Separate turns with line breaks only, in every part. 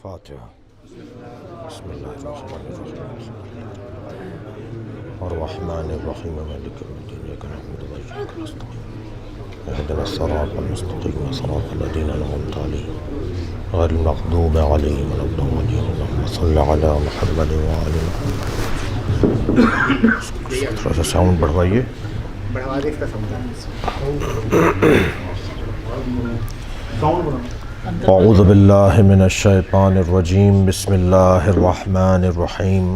فاتحہ۔ بسم اللہ الرحمن الرحیم الرحمن الرحیم مالک یوم الدین ایاک نعبد و ایاک نستعین اهدنا الصراط المستقیم صراط الذین انعمت علیہم غیر المغضوب علیہم ولا الضالین اللہم صل علی محمد وآل محمد۔ تھوڑا سا ساؤنڈ بڑھوائیے۔
بڑھوا دے اس کا ساؤنڈ۔
اعوذ باللہ من الشیطان الرجیم بسم اللہ الرحمن الرحیم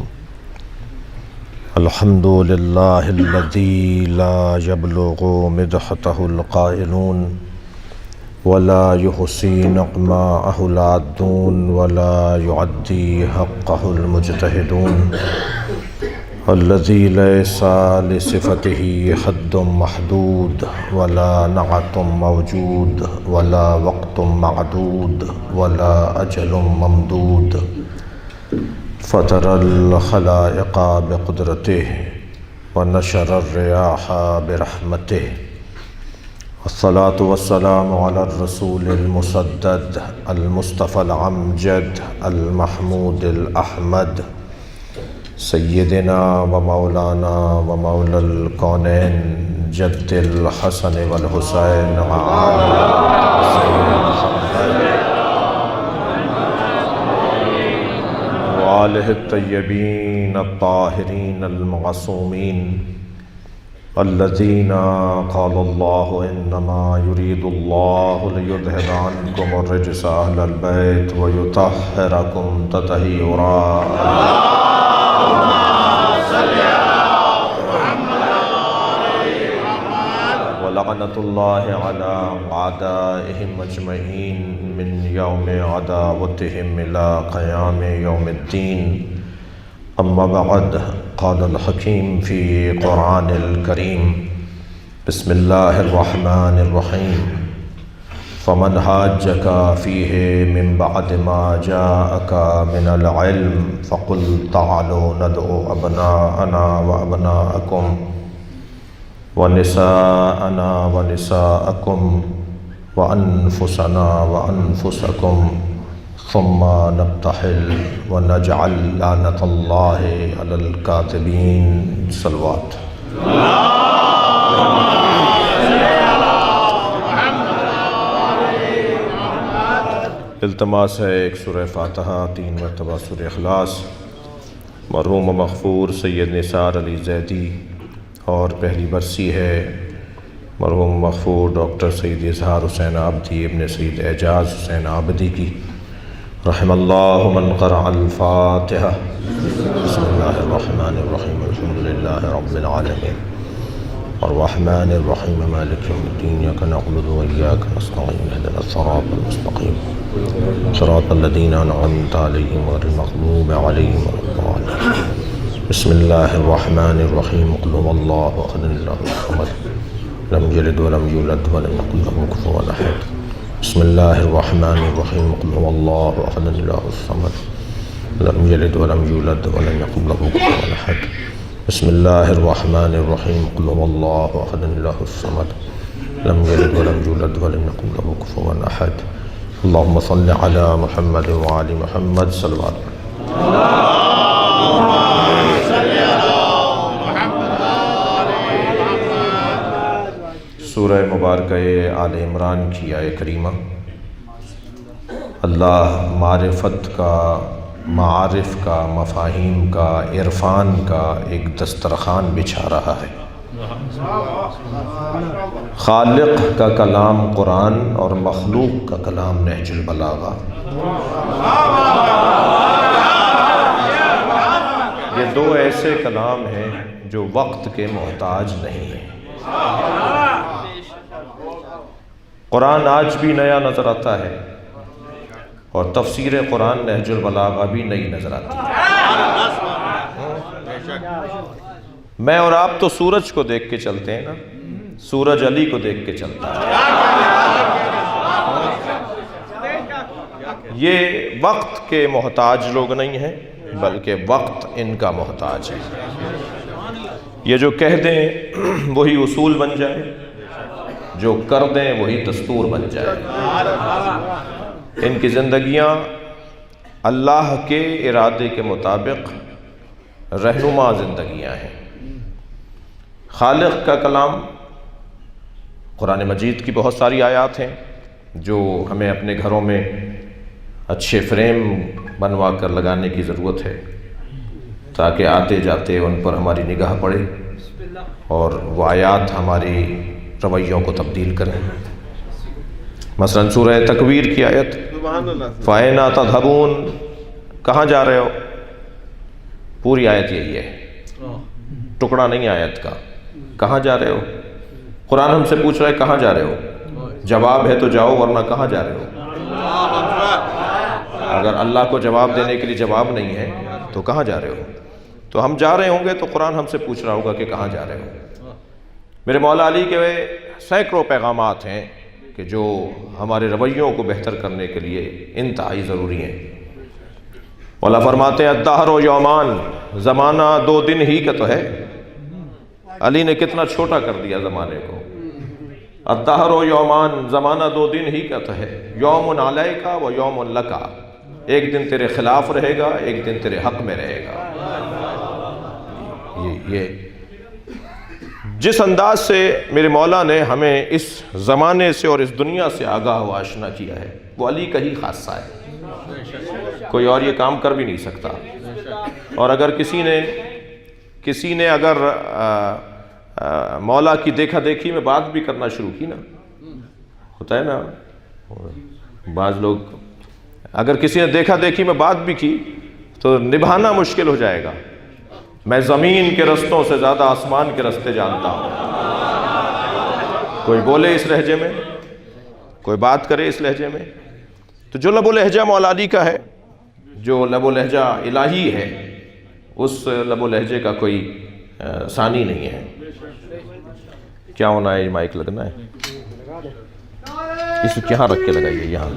الحمد للہ الذی لا یبلغ مدحتہ القائلون ولا یحصی نقماءہ العادون ولا یعدی حقہ المجتہدون الذی لیس لصفتہ حد محدود ولا نعت موجود ولا وقت معدود ولا اجل ممدود فطر الخلائق بقدرتہ ونشر الریاح برحمتہ والصلاة والسلام علی الرسول المسدد المصطفى الامجد المحمود الاحمد سیدنا و مولانا و مولا الکونین جد الحسن والحسین وآل وآلہ الطیبین الطاہرین المعصومین الذین قال اللہ انما یرید اللہ لیذہب عنکم الرجس اہل البیت ویطہرکم تطہیرا۔ ولعنة الله على أعدائهم أجمعين من يوم عداوتهم إلى قيام يوم الدين أما بعد قال الحكيم في قرآن الكريم بسم الله الرحمن الرحيم فمن حاجك فيه من بعد ما جاءك من العلم فقل تعالوا ندعو أبناءنا وأبناءكم ونساءنا ونساءكم وأنفسنا وأنفسكم ثم نبتهل ونجعل لعنة الله على الكاذبين۔ صلوات۔ التماس ہے ایک سورہ فاتحہ، 3 مرتبہ سورہ اخلاص۔ مرحوم مغفور سید نثار علی زیدی اور پہلی برسی ہے مرحوم مغفور ڈاکٹر سید اظہار حسین عابدی ابن سید اعجاز حسین عابدی کی، رحم اللہ من قرأ الفاتحہ۔ بسم اللہ الرحمن الرحیم الحمدللہ رب العالمین الرحمن الرحیم مالک یوم الدین ایاک نعبد و ایاک نستعین اهدنا الصراط المستقیم صراط الذین انعمت علیہم غیر المغضوب علیہم ولا الضالین۔ بسم اللہ الرحمن الرحیم قل هو اللہ احد اللہ الصمد لم یلد ولم یولد ولم یکن له کفوا احد۔ بسم اللہ الرحمن الرحیم قل هو اللہ احد اللہ الصمد لم یلد ولم یولد ولم یکن له کفوا احد۔ بسم اللہ الرحمن الرحیم قل هو اللہ احد اللہ الصمد لم یلد ولم یولد ولم یکن له کفوا احد۔ اللہم صل علی محمد وآل محمد۔ صلوات۔ سورہ مبارکہ آل عمران کی آیہ کریمہ اللہ معرفت کا، معارف کا، مفاہیم کا، عرفان کا ایک دسترخوان بچھا رہا ہے۔ خالق کا کلام قرآن اور مخلوق کا کلام نہج البلاغہ، یہ دو ایسے کلام ہیں جو وقت کے محتاج نہیں ہیں۔ قرآن آج بھی نیا نظر آتا ہے اور تفسیر قرآن نہج البلاغہ بھی نئی نظر آتی ہے۔ میں اور آپ تو سورج کو دیکھ کے چلتے ہیں نا، سورج علی کو دیکھ کے چلتا ہے۔ یہ وقت کے محتاج لوگ نہیں ہیں بلکہ وقت ان کا محتاج ہے۔ یہ جو کہہ دیں وہی اصول بن جائے، جو کر دیں وہی دستور بن جائے۔ ان کی زندگیاں اللہ کے ارادے کے مطابق رہنما زندگیاں ہیں۔ خالق کا کلام قرآن مجید کی بہت ساری آیات ہیں جو ہمیں اپنے گھروں میں اچھے فریم بنوا کر لگانے کی ضرورت ہے تاکہ آتے جاتے ان پر ہماری نگاہ پڑے اور وہ آیات ہماری رویوں کو تبدیل کریں۔ مثلا سورہ تکویر کی آیت فَأَيْنَ تَذْهَبُونَ، کہاں جا رہے ہو؟ پوری آیت یہی ہے، ٹکڑا نہیں آیت کا، کہاں جا رہے ہو؟ قرآن ہم سے پوچھ رہا ہے کہاں جا رہے ہو؟ جواب ہے تو جاؤ، ورنہ کہاں جا رہے ہو؟ اگر اللہ کو جواب دینے کے لیے جواب نہیں ہے تو کہاں جا رہے ہو؟ تو ہم جا رہے ہوں گے تو قرآن ہم سے پوچھ رہا ہوگا کہ کہاں جا رہے ہو؟ میرے مولا علی کے سینکڑوں پیغامات ہیں کہ جو ہمارے رویوں کو بہتر کرنے کے لیے انتہائی ضروری ہیں۔ مولا فرماتے ہیں الدہر و یومان، زمانہ 2 دن ہی کا تو ہے۔ علی نے کتنا چھوٹا کر دیا زمانے کو۔ الدہر و یومان، زمانہ 2 دن ہی کا تو ہے، یوم علیک و یوم لک، ایک دن تیرے خلاف رہے گا، ایک دن تیرے حق میں رہے گا۔ یہ جس انداز سے میرے مولا نے ہمیں اس زمانے سے اور اس دنیا سے آگاہ و آشنا کیا ہے وہ علی کا ہی خاصہ ہے، کوئی اور یہ کام کر بھی نہیں سکتا۔ اور اگر کسی نے اگر مولا کی دیکھا دیکھی میں بات بھی کرنا شروع کی نا، ہوتا ہے نا بعض لوگ، اگر کسی نے دیکھا دیکھی میں بات بھی کی تو نبھانا مشکل ہو جائے گا۔ میں زمین کے رستوں سے زیادہ آسمان کے رستے جانتا ہوں۔ کوئی بولے اس لہجے میں، کوئی بات کرے اس لہجے میں، تو جو لب و لہجہ مولا علی کا ہے، جو لب و لہجہ الہی ہے، اس لب و لہجے کا کوئی ثانی نہیں ہے۔ کیا ہونا ہے؟ یہ مائک لگنا ہے، اس کو کہاں رکھ کے لگائیے؟ یہاں۔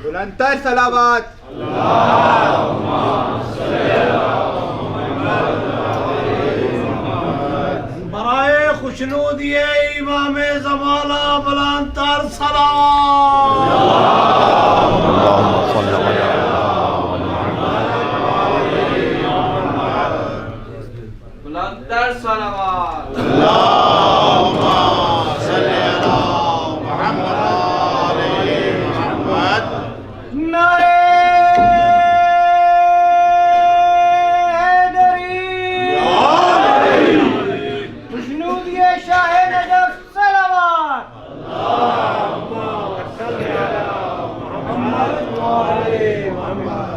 بلندتر صلوات۔
برائے خوشنودی امام زمانہ بلندتر صلوات۔ بلندتر صلوات۔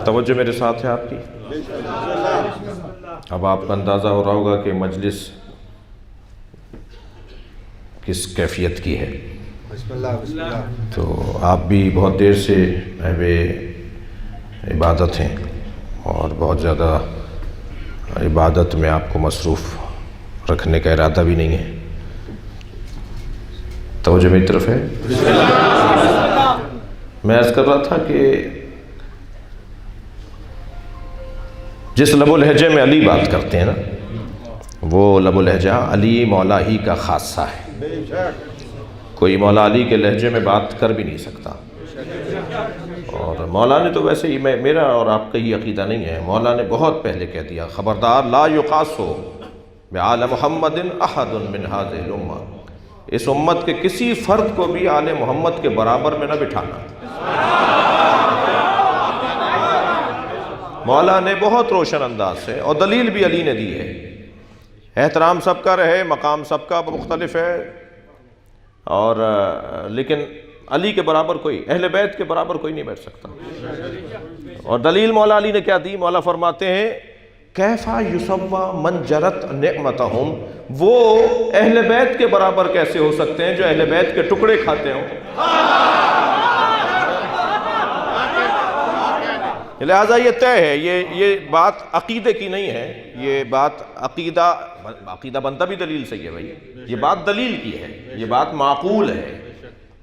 توجہ میرے ساتھ ہے آپ کی؟ اب آپ کو اندازہ ہو رہا ہوگا کہ مجلس کس کیفیت کی ہے۔
بسم اللہ بسم اللہ۔
تو آپ بھی بہت دیر سے عبادت ہیں اور بہت زیادہ عبادت میں آپ کو مصروف رکھنے کا ارادہ بھی نہیں ہے۔ توجہ میری طرف ہے؟ میں عرض کر رہا تھا کہ جس لب و لہجے میں علی بات کرتے ہیں نا، وہ لب و لہجہ علی مولا ہی کا خاصہ ہے، کوئی مولا علی کے لہجے میں بات کر بھی نہیں سکتا۔ اور مولا نے تو ویسے ہی، میرا اور آپ کا ہی عقیدہ نہیں ہے، مولا نے بہت پہلے کہہ دیا خبردار لا یقاسو بآل محمد احد من هذه الامہ، اس امت کے کسی فرد کو بھی آل محمد کے برابر میں نہ بٹھانا۔ مولا نے بہت روشن انداز سے، اور دلیل بھی علی نے دی ہے، احترام سب کا رہے، مقام سب کا مختلف ہے، اور لیکن علی کے برابر کوئی، اہل بیت کے برابر کوئی نہیں بیٹھ سکتا۔ اور دلیل مولا علی نے کیا دی؟ مولا فرماتے ہیں کیفا یسوا من جرت نعمتہم، وہ اہل بیت کے برابر کیسے ہو سکتے ہیں جو اہل بیت کے ٹکڑے کھاتے ہوں؟ لہٰذا یہ طے ہے، یہ بات عقیدے کی نہیں ہے، یہ بات عقیدہ بنتا بھی دلیل سے ہے بھائی، یہ بات دلیل کی ہے، یہ بات معقول ہے،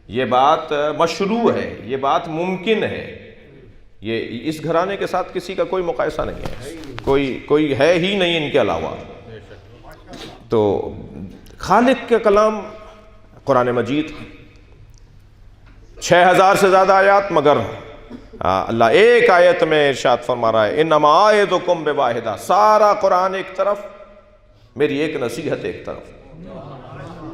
یہ بات مشروع ہے، یہ بات ممکن ہے، یہ اس گھرانے کے ساتھ کسی کا کوئی مقایسہ نہیں ہے، کوئی ہے ہی نہیں ان کے علاوہ۔ تو خالق کے کلام قرآن مجید 6000 سے زیادہ آیات، مگر اللہ ایک آیت میں ارشاد فرما رہا ہے انما اعظکم بواحدہ، سارا قرآن ایک طرف، میری ایک نصیحت ایک طرف،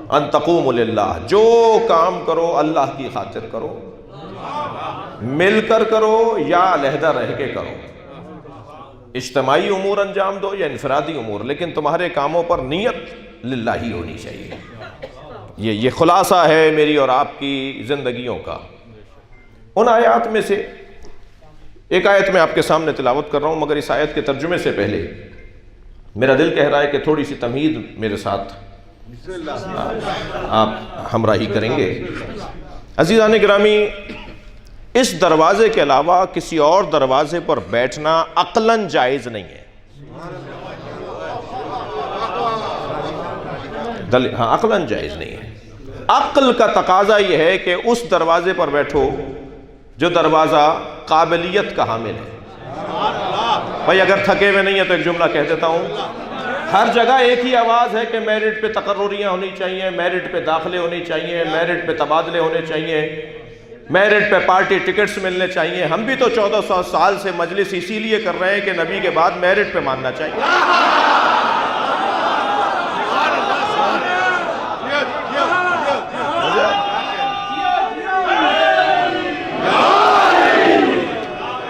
ان تقوموا للہ، جو کام کرو اللہ کی خاطر کرو، مل کر کرو یا علیحدہ رہ کے کرو، اجتماعی امور انجام دو یا انفرادی امور، لیکن تمہارے کاموں پر نیت للہ ہی ہونی چاہیے۔ یہ خلاصہ ہے میری اور آپ کی زندگیوں کا۔ ان آیات میں سے ایک آیت میں آپ کے سامنے تلاوت کر رہا ہوں، مگر اس آیت کے ترجمے سے پہلے میرا دل کہہ رہا ہے کہ تھوڑی سی تمہید میرے ساتھ آپ ہمراہی کریں گے۔ عزیزان گرامی، اس دروازے کے علاوہ کسی اور دروازے پر بیٹھنا عقلاً جائز نہیں ہے۔ ہاں، عقلاً جائز نہیں ہے۔ عقل کا تقاضا یہ ہے کہ اس دروازے پر بیٹھو جو دروازہ قابلیت کا حامل ہے۔ بھائی اگر تھکے ہوئے نہیں ہے تو ایک جملہ کہہ دیتا ہوں، ہر جگہ ایک ہی آواز ہے کہ میرٹ پہ تقرریاں ہونی چاہیے، میرٹ پہ داخلے ہونے چاہیے، میرٹ پہ تبادلے ہونے چاہیے، میرٹ پہ پارٹی ٹکٹس ملنے چاہیے۔ ہم بھی تو 1400 سال سے مجلس اسی لیے کر رہے ہیں کہ نبی کے بعد میرٹ پہ ماننا چاہیے۔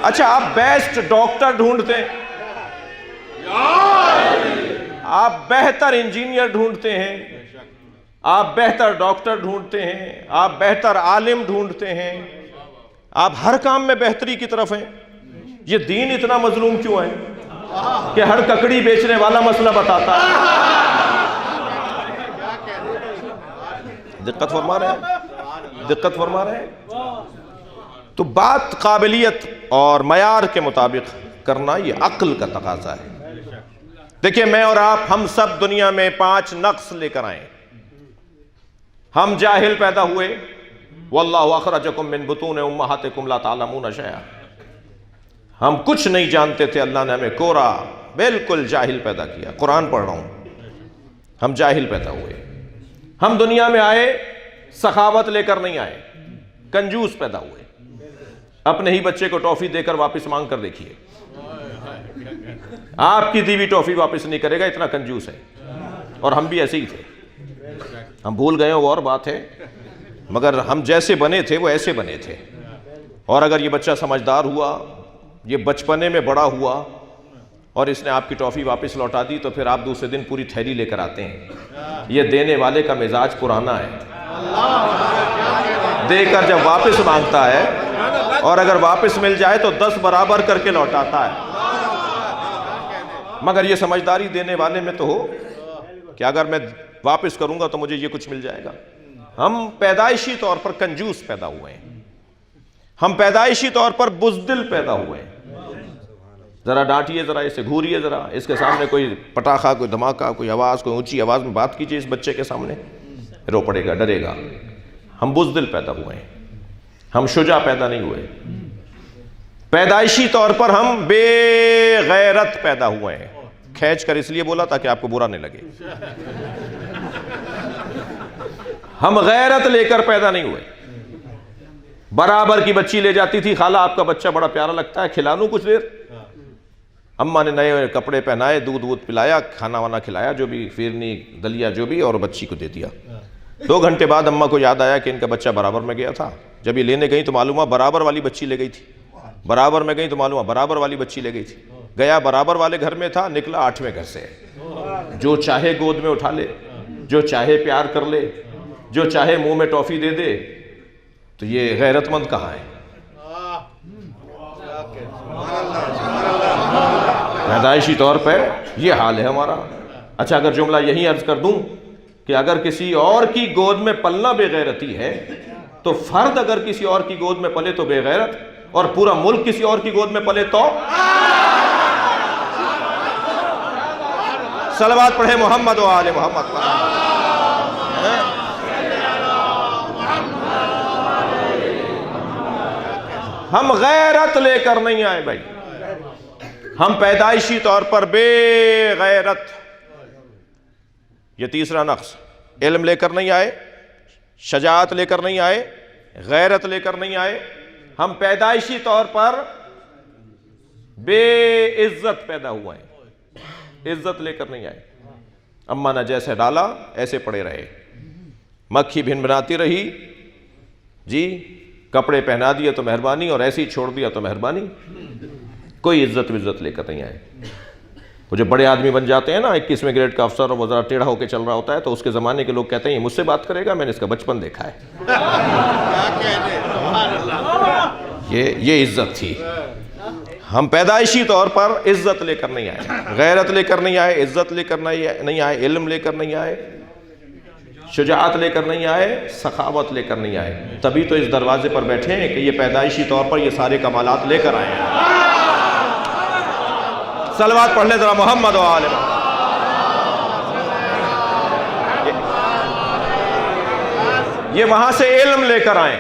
اچھا، آپ بیسٹ ڈاکٹر ڈھونڈتے ہیں، آپ بہتر انجینئر ڈھونڈتے ہیں، آپ بہتر ڈاکٹر ڈھونڈتے ہیں، آپ بہتر عالم ڈھونڈتے ہیں، آپ ہر کام میں بہتری کی طرف ہیں۔ یہ دین اتنا مظلوم کیوں ہے کہ ہر ککڑی بیچنے والا مسئلہ بتاتا ہے؟ دقت فرما رہے ہیں۔ تو بات قابلیت اور معیار کے مطابق کرنا یہ عقل کا تقاضا ہے۔ دیکھیں، میں اور آپ، ہم سب دنیا میں 5 نقص لے کر آئیں۔ ہم جاہل پیدا ہوئے، واللہ اخرجکم من بطون امہاتکم لا تعلمون شیئا، ہم کچھ نہیں جانتے تھے، اللہ نے ہمیں کورا بالکل جاہل پیدا کیا۔ قرآن پڑھ رہا ہوں، ہم جاہل پیدا ہوئے۔ ہم دنیا میں آئے، سخاوت لے کر نہیں آئے، کنجوس پیدا ہوئے۔ اپنے ہی بچے کو ٹافی دے کر واپس مانگ کر دیکھیے، آپ کی دی ہوئی ٹافی واپس نہیں کرے گا، اتنا کنجوس ہے۔ اور ہم بھی ایسے ہی تھے، ہم بھول گئے وہ اور بات ہے، مگر ہم جیسے بنے تھے وہ ایسے بنے تھے۔ اور اگر یہ بچہ سمجھدار ہوا، یہ بچپنے میں بڑا ہوا اور اس نے آپ کی ٹافی واپس لوٹا دی، تو پھر آپ دوسرے دن پوری تھیلی لے کر آتے ہیں۔ یہ دینے والے کا مزاج پرانا ہے، دے کر جب واپس مانگتا ہے اور اگر واپس مل جائے تو 10 برابر کر کے لوٹاتا ہے۔ مگر یہ سمجھداری دینے والے میں تو ہو کہ اگر میں واپس کروں گا تو مجھے یہ کچھ مل جائے گا۔ ہم پیدائشی طور پر کنجوس پیدا ہوئے ہیں، ہم پیدائشی طور پر بزدل پیدا ہوئے ہیں۔ ذرا ڈانٹیے، ذرا اسے گھوریے، ذرا اس کے سامنے کوئی پٹاخہ، کوئی دھماکہ، کوئی آواز، کوئی اونچی آواز میں بات کیجئے اس بچے کے سامنے، رو پڑے گا، ڈرے گا۔ ہم بزدل پیدا ہوئے ہیں، ہم شجاع پیدا نہیں ہوئے۔ پیدائشی طور پر ہم بے غیرت پیدا ہوئے ہیں۔ کھینچ کر اس لیے بولا تاکہ آپ کو برا نہیں لگے۔ ہم غیرت لے کر پیدا نہیں ہوئے۔ برابر کی بچی لے جاتی تھی، خالہ آپ کا بچہ بڑا پیارا لگتا ہے، کھلا لوں کچھ دیر؟ اماں نے نئے کپڑے پہنائے، دودھ پلایا، کھانا وانا کھلایا، جو بھی فیرنی دلیا جو بھی، اور بچی کو دے دیا۔ 2 گھنٹے بعد اماں کو یاد آیا کہ ان کا بچہ برابر میں گیا تھا۔ جب یہ لینے گئی تو معلوم ہوا برابر والی بچی لے گئی تھی، برابر میں گئی تو معلوم ہوا برابر والی بچی لے گئی تھی۔ گیا برابر والے گھر میں تھا، نکلا 8ویں گھر سے۔ جو چاہے گود میں اٹھا لے، جو چاہے پیار کر لے، جو چاہے منہ میں ٹافی دے دے، تو یہ غیرت مند کہاں ہے؟ پیدائشی طور پہ یہ حال ہے ہمارا. اچھا اگر جملہ یہی عرض کر دوں کہ اگر کسی اور کی گود میں پلنا بے غیرتی ہے تو فرد اگر کسی اور کی گود میں پلے تو بے غیرت, اور پورا ملک کسی اور کی گود میں پلے تو. صلوات پڑھیں محمد و آل محمد پر. ہم غیرت لے کر نہیں آئے بھائی, ہم پیدائشی طور پر بے غیرت. یہ تیسرا نقص, علم لے کر نہیں آئے, شجاعت لے کر نہیں آئے, غیرت لے کر نہیں آئے. ہم پیدائشی طور پر بے عزت پیدا ہوئے ہیں, عزت لے کر نہیں آئے. اماں نے جیسے ڈالا ایسے پڑے رہے, مکھی بھن بناتی رہی جی, کپڑے پہنا دیے تو مہربانی اور ایسے ہی چھوڑ دیا تو مہربانی. کوئی عزت وزت لے کر نہیں آئے. وہ جو بڑے آدمی بن جاتے ہیں نا, 21ویں گریڈ کا افسر, اور وہ ذرا ٹیڑھا ہو کے چل رہا ہوتا ہے تو اس کے زمانے کے لوگ کہتے ہیں یہ مجھ سے بات کرے گا, میں نے اس کا بچپن دیکھا ہے. یہ عزت تھی. ہم پیدائشی طور پر عزت لے کر نہیں آئے, غیرت لے کر نہیں آئے, عزت لے کر نہیں آئے, علم لے کر نہیں آئے, شجاعت لے کر نہیں آئے, سخاوت لے کر نہیں آئے. تبھی تو اس دروازے پر بیٹھے ہیں کہ یہ پیدائشی طور پر یہ سارے کمالات لے کر آئے ہیں. صلوات پڑھ لیں ذرا محمد و آل محمد. یہ وہاں سے علم لے کر آئے.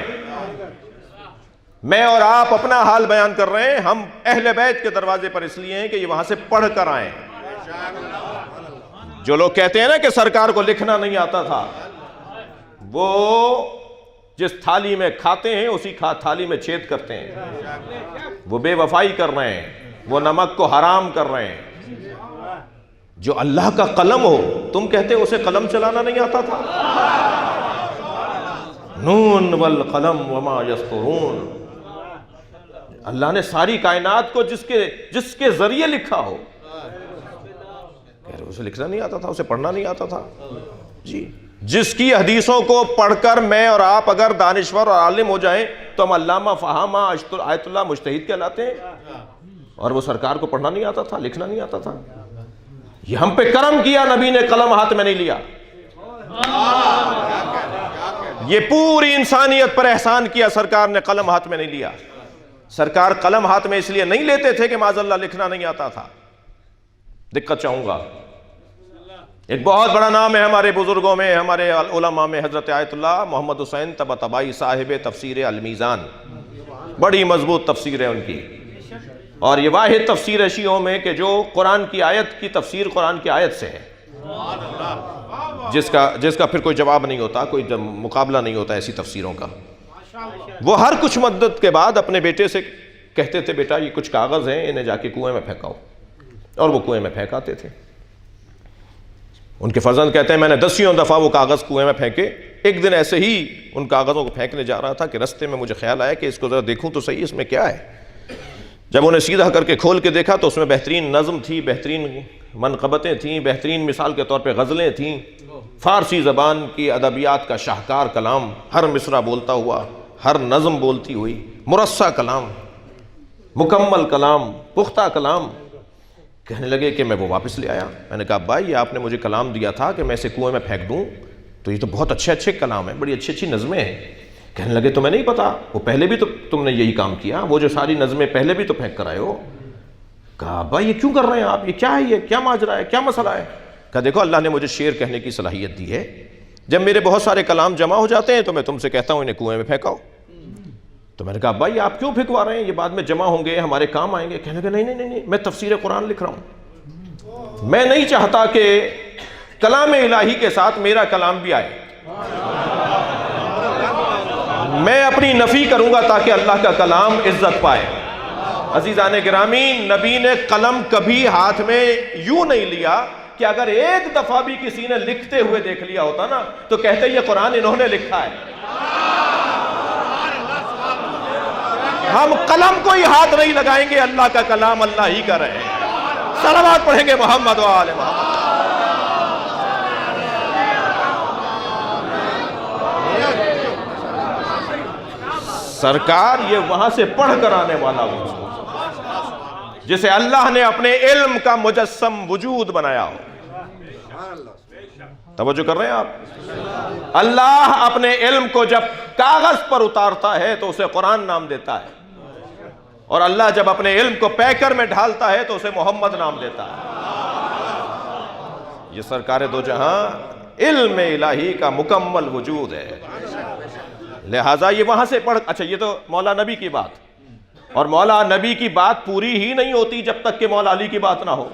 میں اور آپ اپنا حال بیان کر رہے ہیں, ہم اہل بیت کے دروازے پر اس لیے ہیں کہ یہ وہاں سے پڑھ کر آئے. جو لوگ کہتے ہیں نا کہ سرکار کو لکھنا نہیں آتا تھا, وہ جس تھالی میں کھاتے ہیں اسی تھالی میں چھید کرتے ہیں. وہ بے وفائی کر رہے ہیں, وہ نمک کو حرام کر رہے ہیں. جو اللہ کا قلم ہو, تم کہتے اسے قلم چلانا نہیں آتا تھا. نون والقلم وما یسطرون. اللہ نے ساری کائنات کو جس کے ذریعے لکھا ہو, اسے لکھنا نہیں آتا تھا, اسے پڑھنا نہیں آتا تھا جی. جس کی حدیثوں کو پڑھ کر میں اور آپ اگر دانشور اور عالم ہو جائیں تو ہم علامہ فہامہ آیت اللہ مجتہد کہلاتے ہیں, اور وہ سرکار کو پڑھنا نہیں آتا تھا, لکھنا نہیں آتا تھا. یہ ہم پہ کرم کیا, نبی نے قلم ہاتھ میں نہیں لیا. یہ پوری انسانیت پر احسان کیا, سرکار نے قلم ہاتھ میں نہیں لیا. سرکار قلم ہاتھ میں اس لیے نہیں لیتے تھے کہ معاذ اللہ لکھنا نہیں آتا تھا. دقت چاہوں گا, ایک بہت بڑا نام ہے ہمارے بزرگوں میں, ہمارے علماء میں, حضرت آیت اللہ محمد حسین طباطبائی صاحب تفسیر المیزان. بڑی مضبوط تفسیر ہے ان کی, اور یہ واحد تفسیر ہے شیعوں میں کہ جو قرآن کی آیت کی تفسیر قرآن کی آیت سے ہے, جس کا پھر کوئی جواب نہیں ہوتا, کوئی مقابلہ نہیں ہوتا ایسی تفسیروں کا. وہ ہر کچھ مدت کے بعد اپنے بیٹے سے کہتے تھے, بیٹا یہ کچھ کاغذ ہیں, انہیں جا کے کنویں میں پھینکاؤ, اور وہ کنویں میں پھینکاتے تھے. ان کے فرزند کہتے ہیں میں نے 10 دفعہ وہ کاغذ کنویں میں پھینکے. ایک دن ایسے ہی ان کاغذوں کو پھینکنے جا رہا تھا کہ رستے میں مجھے خیال آیا کہ اس کو ذرا دیکھوں تو صحیح اس میں کیا ہے. جب انہیں سیدھا کر کے کھول کے دیکھا تو اس میں بہترین نظم تھی, بہترین منقبتیں تھیں, بہترین مثال کے طور پہ غزلیں تھیں, فارسی زبان کی ادبیات کا شاہکار کلام, ہر مصرع بولتا ہوا, ہر نظم بولتی ہوئی, مرصع کلام, مکمل کلام, پختہ کلام. کہنے لگے کہ میں وہ واپس لے آیا. میں نے کہا بھائی آپ نے مجھے کلام دیا تھا کہ میں اسے کنویں میں پھینک دوں, تو یہ تو بہت اچھے کلام ہیں, بڑی اچھی نظمیں ہیں. کہنے لگے تمہیں نہیں پتا, وہ پہلے بھی تو تم نے یہی کام کیا, وہ جو ساری نظمیں پہلے بھی تو پھینک کر آئے ہو. کہا بھائی یہ کیوں کر رہے ہیں آپ, یہ کیا ہے, یہ کیا ماجرا ہے, کیا مسئلہ ہے. کہا دیکھو اللہ نے مجھے شعر کہنے کی صلاحیت دی ہے, جب میرے بہت سارے کلام جمع ہو جاتے ہیں تو میں تم سے کہتا ہوں انہیں کنویں میں پھینکاؤ. تو میں نے کہا بھائی آپ کیوں پھینکوا رہے ہیں, یہ بعد میں جمع ہوں گے, ہمارے کام آئیں گے. کہنے لگے نہیں, میں تفسیر قرآن لکھ رہا ہوں, میں نہیں چاہتا کہ کلام الہی کے ساتھ میرا کلام بھی آئے. میں اپنی نفی کروں گا تاکہ اللہ کا کلام عزت پائے. عزیزان گرامی, نبی نے قلم کبھی ہاتھ میں یوں نہیں لیا کہ اگر ایک دفعہ بھی کسی نے لکھتے ہوئے دیکھ لیا ہوتا نا تو کہتے یہ قرآن انہوں نے لکھا ہے. ہم قلم کو ہی ہاتھ نہیں لگائیں گے, اللہ کا کلام اللہ ہی کا رہے. صلوات پڑھیں گے محمد و آل محمد. سرکار یہ وہاں سے پڑھ کر آنے والا ہو. جسے اللہ نے اپنے علم کا مجسم وجود بنایا ہو. توجہ کر رہے ہیں آپ؟ اللہ اپنے علم کو جب کاغذ پر اتارتا ہے تو اسے قرآن نام دیتا ہے، اور اللہ جب اپنے علم کو پیکر میں ڈھالتا ہے تو اسے محمد نام دیتا ہے. یہ سرکار دو جہاں علم الہی کا مکمل وجود ہے. لہٰذا یہ وہاں سے پڑھ، اچھا یہ تو مولا نبی کی بات، اور مولا نبی کی بات پوری ہی نہیں ہوتی جب تک کہ مولا علی کی بات نہ ہو.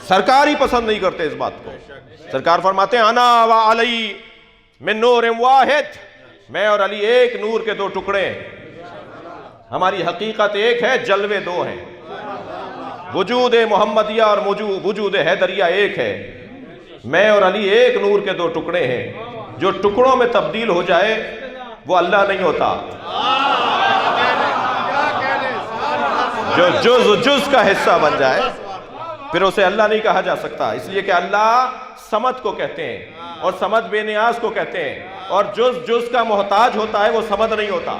سرکار ہی پسند نہیں کرتے اس بات کو. سرکار فرماتے ہیں انا و علی من نور واحد، میں اور علی ایک نور کے دو ٹکڑے ہیں. ہماری حقیقت ایک ہے، جلوے دو ہیں. وجود محمدیہ اور وجود حیدریہ ایک ہے. میں اور علی ایک نور کے دو ٹکڑے ہیں. جو ٹکڑوں میں تبدیل ہو جائے وہ اللہ نہیں ہوتا. جو جز کا حصہ بن جائے پھر اسے اللہ نہیں کہا جا سکتا. اس لیے کہ اللہ صمد کو کہتے ہیں اور صمد بے نیاز کو کہتے ہیں، اور جز کا محتاج ہوتا ہے وہ صمد نہیں ہوتا.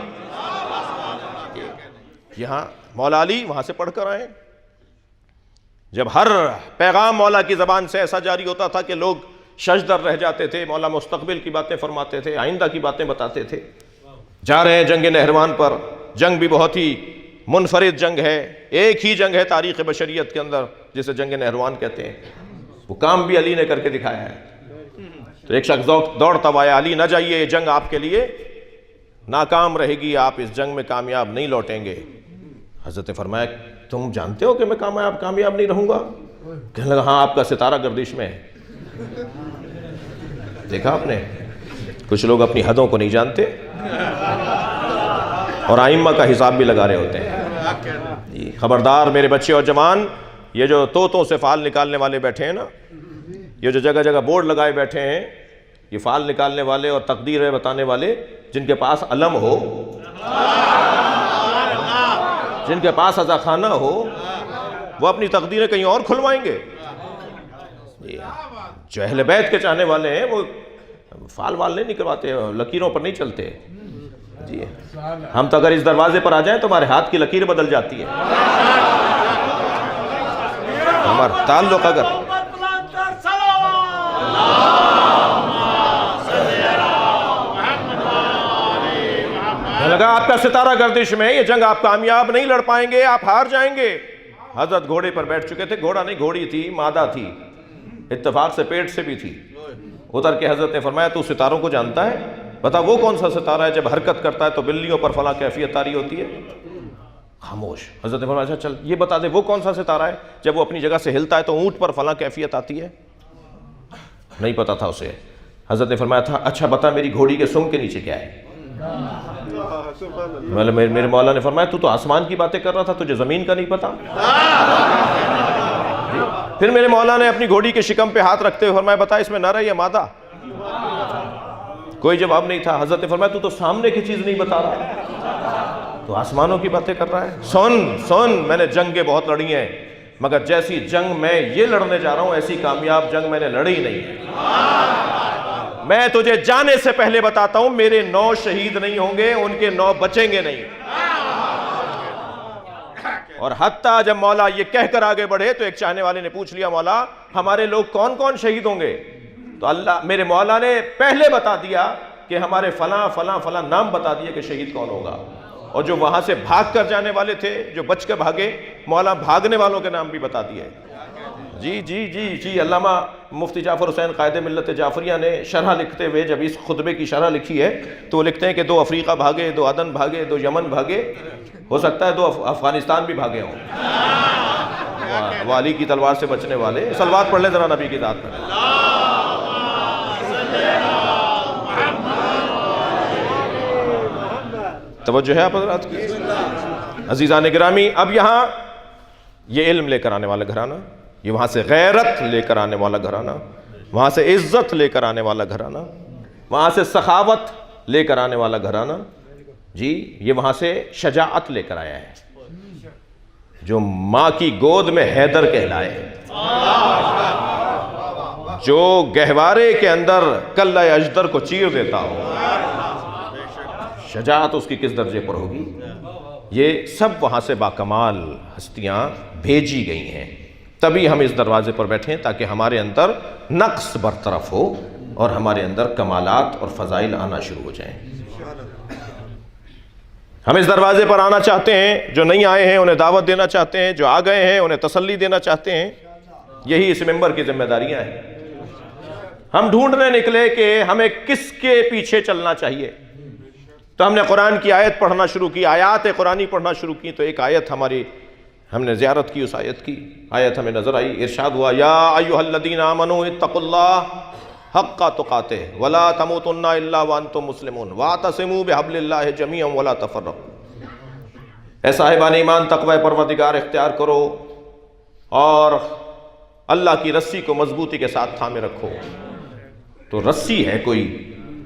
یہاں مولا علی وہاں سے پڑھ کر آئے. جب ہر پیغام مولا کی زبان سے ایسا جاری ہوتا تھا کہ لوگ ششدر رہ جاتے تھے، مولا مستقبل کی باتیں فرماتے تھے، آئندہ کی باتیں بتاتے تھے. جا رہے ہیں جنگ نہروان پر. جنگ بھی بہت ہی منفرد جنگ ہے، ایک ہی جنگ ہے تاریخ بشریت کے اندر جسے جنگ نہروان کہتے ہیں. وہ کام بھی علی نے کر کے دکھایا ہے. تو ایک شخص دوڑتا ہوا ہے، علی نہ جائیے، یہ جنگ آپ کے لیے ناکام رہے گی، آپ اس جنگ میں کامیاب نہیں لوٹیں گے. حضرت نے فرمایا تم جانتے ہو کہ میں کامیاب نہیں رہوں گا؟ کہنے لگا ہاں آپ کا ستارہ گردش میں ہے. دیکھا آپ نے، کچھ لوگ اپنی حدوں کو نہیں جانتے اور ائمہ کا حساب بھی لگا رہے ہوتے ہیں. خبردار میرے بچے اور جوان، یہ جو طوطوں سے فال نکالنے والے بیٹھے ہیں نا، یہ جو جگہ جگہ بورڈ لگائے بیٹھے ہیں، یہ فال نکالنے والے اور تقدیریں بتانے والے، جن کے پاس علم ہو، جن کے پاس عزاخانہ ہو، وہ اپنی تقدیریں کہیں اور کھلوائیں گے. جو اہل بیت کے چاہنے والے ہیں وہ فال وال نہیں نکلواتے، لکیروں پر نہیں چلتے. جی ہم تو اگر اس دروازے پر آ جائیں تو ہمارے ہاتھ کی لکیر بدل جاتی ہے. ہمارا تعلق اگر لگا آپ کا ستارہ گردش میں، یہ جنگ آپ کامیاب نہیں لڑ پائیں گے، آپ ہار جائیں گے. حضرت گھوڑے پر بیٹھ چکے تھے. گھوڑا نہیں، گھوڑی تھی، مادہ تھی، اتفاق سے پیٹ سے بھی تھی. اتر کے حضرت نے فرمایا تو ستاروں کو جانتا ہے؟ بتا وہ کون سا ستارہ ہے جب حرکت کرتا ہے تو بلیوں پر فلاں کیفیت طاری ہوتی ہے؟ خاموش. حضرت نے فرمایا چل یہ بتا دے وہ کون سا ستارہ ہے جب وہ اپنی جگہ سے ہلتا ہے تو اونٹ پر فلاں کیفیت آتی ہے؟ نہیں پتا تھا اسے. حضرت نے فرمایا تھا اچھا بتا میری گھوڑی کے سنگ کے نیچے کیا ہے؟ میرے مولا نے فرمایا تو آسمان کی باتیں کر رہا تھا، تجھے زمین کا نہیں پتا؟ پھر میرے مولا نے اپنی گھوڑی کے شکم پہ ہاتھ رکھتے ہوئے فرمایا بتا اس میں نر ہے یا مادہ؟ کوئی جواب نہیں تھا. حضرت نے فرمایا تو سامنے کی چیز نہیں بتا رہا، تو آسمانوں کی باتیں کر رہا ہے. سن میں نے جنگیں بہت لڑی ہیں، مگر جیسی جنگ میں یہ لڑنے جا رہا ہوں ایسی کامیاب جنگ میں نے لڑی نہیں ہے. میں تجھے جانے سے پہلے بتاتا ہوں میرے 9 شہید نہیں ہوں گے، ان کے 9 بچیں گے نہیں. اور حتیٰ جب مولا یہ کہہ کر آگے بڑھے تو ایک چاہنے والے نے پوچھ لیا مولا ہمارے لوگ کون کون شہید ہوں گے؟ تو اللہ میرے مولا نے پہلے بتا دیا کہ ہمارے فلاں فلاں فلاں نام بتا دیا کہ شہید کون ہوگا. اور جو وہاں سے بھاگ کر جانے والے تھے، جو بچ کے بھاگے، مولا بھاگنے والوں کے نام بھی بتا دیے. جی علامہ مفتی جعفر حسین قائد ملت جعفریہ نے شرح لکھتے ہوئے جب اس خطبے کی شرح لکھی ہے تو وہ لکھتے ہیں کہ 2 افریقہ بھاگے، 2 عدن بھاگے، 2 یمن بھاگے، ہو سکتا ہے 2 افغانستان بھی بھاگے ہوں. وہ علی کی تلوار سے بچنے والے. صلوات پڑھ لیں ذرا نبی کی ذات پر. توجہ ہے آپ حضرات کی؟ عزیزان گرامی، اب یہاں یہ علم لے کر آنے والا گھرانہ، یہ وہاں سے غیرت لے کر آنے والا گھرانہ، وہاں سے عزت لے کر آنے والا گھرانہ، وہاں سے سخاوت لے کر آنے والا گھرانہ، جی یہ وہاں سے شجاعت لے کر آیا ہے، جو ماں کی گود میں حیدر کہلائے، جو گہوارے کے اندر کلہ اجدر کو چیر دیتا ہو. شجاعت اس کی کس درجے پر ہوگی؟ یہ سب وہاں سے باکمال ہستیاں بھیجی گئی ہیں، تبھی ہم اس دروازے پر بیٹھیں تاکہ ہمارے اندر نقص برطرف ہو اور ہمارے اندر کمالات اور فضائل آنا شروع ہو جائیں۔ ہم اس دروازے پر آنا چاہتے ہیں، جو نہیں آئے ہیں انہیں دعوت دینا چاہتے ہیں، جو آ گئے ہیں انہیں تسلی دینا چاہتے ہیں۔ یہی اس ممبر کی ذمہ داریاں ہیں۔ ہم ڈھونڈنے نکلے کہ ہمیں کس کے پیچھے چلنا چاہیے، تو ہم نے قرآن کی آیت پڑھنا شروع کی، آیات قرآنی پڑھنا شروع کی، تو ایک آیت ہم نے زیارت کی، اس آیت کی آیت ہمیں نظر آئی، ارشاد ہوا یا ایھا الذین آمنوا اتقوا اللہ حق تقاتہ ولا تموتن الا وانتم مسلمون واعتصموا بحبل اللہ جمیعا ولا تفرقوا۔ اے صاحبان ایمان، تقوی پروردگار اختیار کرو اور اللہ کی رسی کو مضبوطی کے ساتھ تھامے رکھو۔ تو رسی ہے کوئی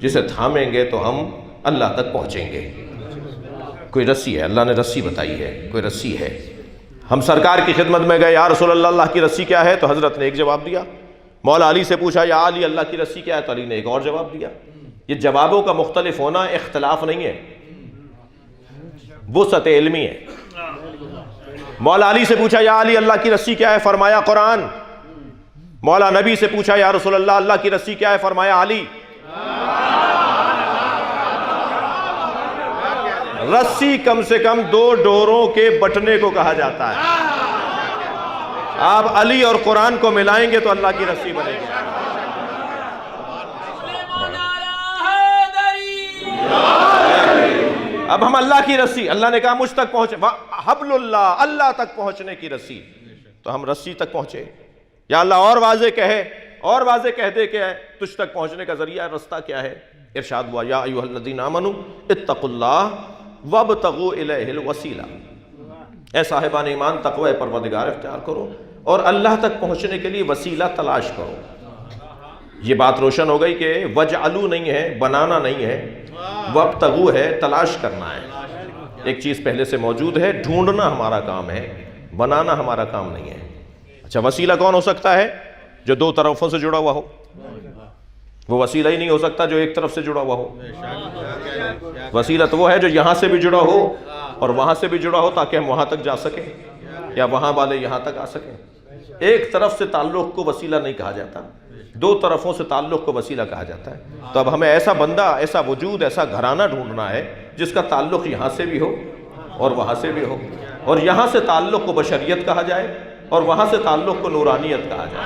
جسے تھامیں گے تو ہم اللہ تک پہنچیں گے، کوئی رسی ہے، اللہ نے رسی بتائی ہے، کوئی رسی ہے۔ ہم سرکار کی خدمت میں گئے، یا رسول اللہ، اللہ کی رسی کیا ہے؟ تو حضرت نے ایک جواب دیا۔ مولا علی سے پوچھا، یا علی اللہ کی رسی کیا ہے؟ تو علی نے ایک اور جواب دیا۔ یہ جوابوں کا مختلف ہونا اختلاف نہیں ہے، وسعت علمی ہے۔ مولا علی سے پوچھا، یا علی اللہ کی رسی کیا ہے؟ فرمایا قرآن۔ مولا نبی سے پوچھا، یا رسول اللہ اللہ کی رسی کیا ہے؟ فرمایا علی۔ رسی کم سے کم 2 ڈوروں کے بٹنے کو کہا جاتا ہے۔ آپ علی اور قرآن کو ملائیں گے تو اللہ کی رسی بنے گی۔ اب ہم اللہ کی رسی، اللہ نے کہا مجھ تک پہنچے، حبل اللہ، اللہ تک پہنچنے کی رسی، تو ہم رسی تک پہنچے۔ یا اللہ اور واضح کہے، اور واضح کہہ دے کہ تجھ تک پہنچنے کا ذریعہ رستہ کیا ہے؟ ارشاد ہوا یا ایھا الذین آمنوا اتقوا اللہ وابتغوا الیہ الوسیلہ۔ اے صاحبان ایمان، تقوی پروردگار اختیار کرو اور اللہ تک پہنچنے کے لیے وسیلہ تلاش کرو۔ یہ بات روشن ہو گئی کہ وجعلوا نہیں ہے، بنانا نہیں ہے، وابتغوا ہے، تلاش کرنا ہے۔ ایک چیز پہلے سے موجود ہے، ڈھونڈنا ہمارا کام ہے، بنانا ہمارا کام نہیں ہے۔ اچھا، وسیلہ کون ہو سکتا ہے؟ جو 2 طرفوں سے جڑا ہوا ہو۔ وہ وسیلہ ہی نہیں ہو سکتا جو ایک طرف سے جڑا ہوا ہو۔ وسیلہ تو وہ ہے جو یہاں سے بھی جڑا ہو اور وہاں سے بھی جڑا ہو تاکہ ہم وہاں تک جا سکیں یا وہاں والے یہاں تک آ سکیں۔ ایک طرف سے تعلق کو وسیلہ نہیں کہا جاتا، 2 طرفوں سے تعلق کو وسیلہ کہا جاتا ہے۔ تو اب ہمیں ایسا بندہ، ایسا وجود، ایسا گھرانہ ڈھونڈنا ہے جس کا تعلق یہاں سے بھی ہو اور وہاں سے بھی ہو، اور یہاں سے تعلق کو بشریت کہا جائے اور وہاں سے تعلق کو نورانیت کہا جائے۔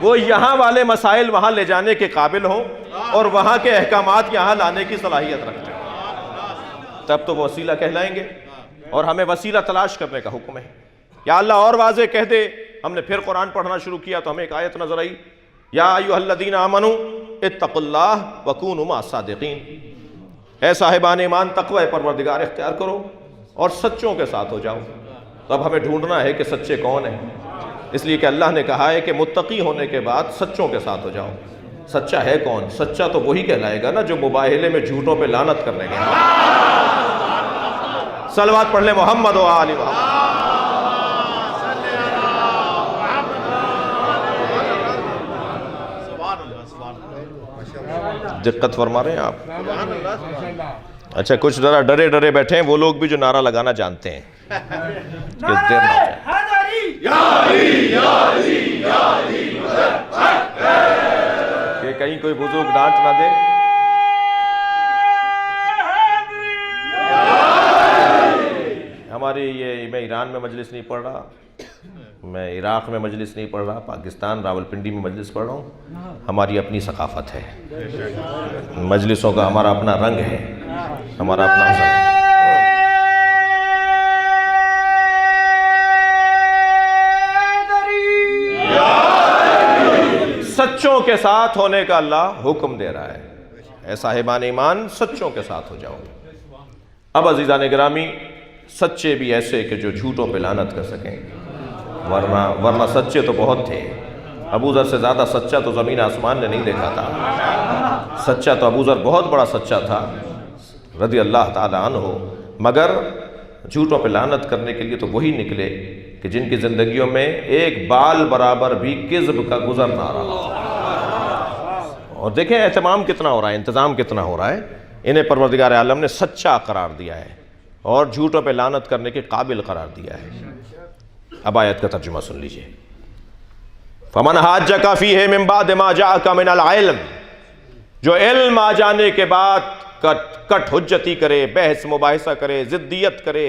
وہ یہاں والے مسائل وہاں لے جانے کے قابل ہوں اور وہاں کے احکامات یہاں لانے کی صلاحیت رکھتے ہیں، تب تو وہ وسیلہ کہلائیں گے، اور ہمیں وسیلہ تلاش کرنے کا حکم ہے۔ یا اللہ اور واضح کہہ دے۔ ہم نے پھر قرآن پڑھنا شروع کیا تو ہمیں ایک آیت نظر آئی، یا ایھا الذین آمنوا اتقوا اللہ وکونوا مع الصادقین۔ اے صاحبان ایمان، تقوی پروردگار اختیار کرو اور سچوں کے ساتھ ہو جاؤ۔ تو اب ہمیں ڈھونڈنا ہے کہ سچے کون ہیں، اس لیے کہ اللہ نے کہا ہے کہ متقی ہونے کے بعد سچوں کے ساتھ ہو جاؤ۔ سچا ہے کون؟ سچا تو وہی کہلائے گا نا جو مباہلے میں جھوٹوں پہ لعنت کرنے گیا۔ صلوات پڑھ لیں محمد و آل محمد۔ دقت فرما رہے ہیں آپ؟ اچھا، کچھ ذرا ڈرے ڈرے بیٹھے ہیں وہ لوگ بھی جو نعرہ لگانا جانتے ہیں کہ دیر نہ کہ کہیں کوئی بزرگ ڈانٹ نہ دے۔ ہماری میں ایران میں مجلس نہیں پڑھ رہا، میں عراق میں مجلس نہیں پڑھ رہا، پاکستان راولپنڈی میں مجلس پڑھ رہا ہوں۔ ہماری اپنی ثقافت ہے، مجلسوں کا ہمارا اپنا رنگ ہے، ہمارا اپنا حسن ہے۔ سچوں کے ساتھ ہونے کا اللہ حکم دے رہا ہے۔ اے صاحبان ایمان، سچوں کے ساتھ ہو جاؤ۔ اب عزیزان گرامی، سچے بھی ایسے کہ جو جھوٹوں پہ لعنت کر سکیں، ورنہ سچے تو بہت تھے۔ ابو ذر سے زیادہ سچا تو زمین آسمان نے نہیں دیکھا تھا۔ سچا تو ابو ذر بہت بڑا سچا تھا رضی اللہ تعالی عنہ، مگر جھوٹوں پہ لعنت کرنے کے لیے تو وہی نکلے کہ جن کی زندگیوں میں ایک بال برابر بھی کذب کا گزر نہ رہا۔ اور دیکھیں اہتمام کتنا ہو رہا ہے، انتظام کتنا ہو رہا ہے۔ انہیں پروردگار عالم نے سچا قرار دیا ہے اور جھوٹوں پہ لعنت کرنے کے قابل قرار دیا ہے۔ اب آیت کا ترجمہ سن لیجئے۔ فَمَنْ حَاجَّكَ فِيهِ مِنْ بَعْدِ مَا جَاءَكَ مِنَ الْعِلْمِ، جو علم آ جانے کے بعد کٹ حجتی کرے، بحث مباحثہ کرے، ضدیت کرے،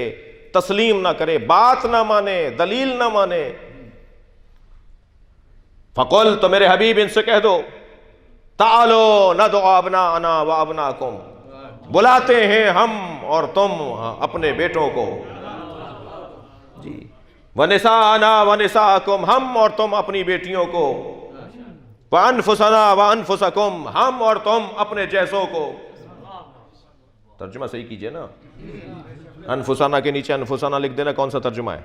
تسلیم نہ کرے، بات نہ مانے، دلیل نہ مانے، فَقُلْ، تو میرے حبیب ان سے کہہ دو، تَعَالُوا نَدْعُ أَبْنَاءَنَا وَأَبْنَاءَكُمْ، بلاتے ہیں ہم اور تم اپنے بیٹوں کو، جی، وَنِسَاءَنَا وَنِسَاءَكُمْ، ہم اور تم اپنی بیٹیوں کو، وَأَنفُسَنَا وَأَنفُسَكُمْ، ہم اور تم اپنے جیسوں کو۔ ترجمہ صحیح کیجئے نا، انفسانہ کے نیچے انفسانہ لکھ دینا، کون سا ترجمہ ہے؟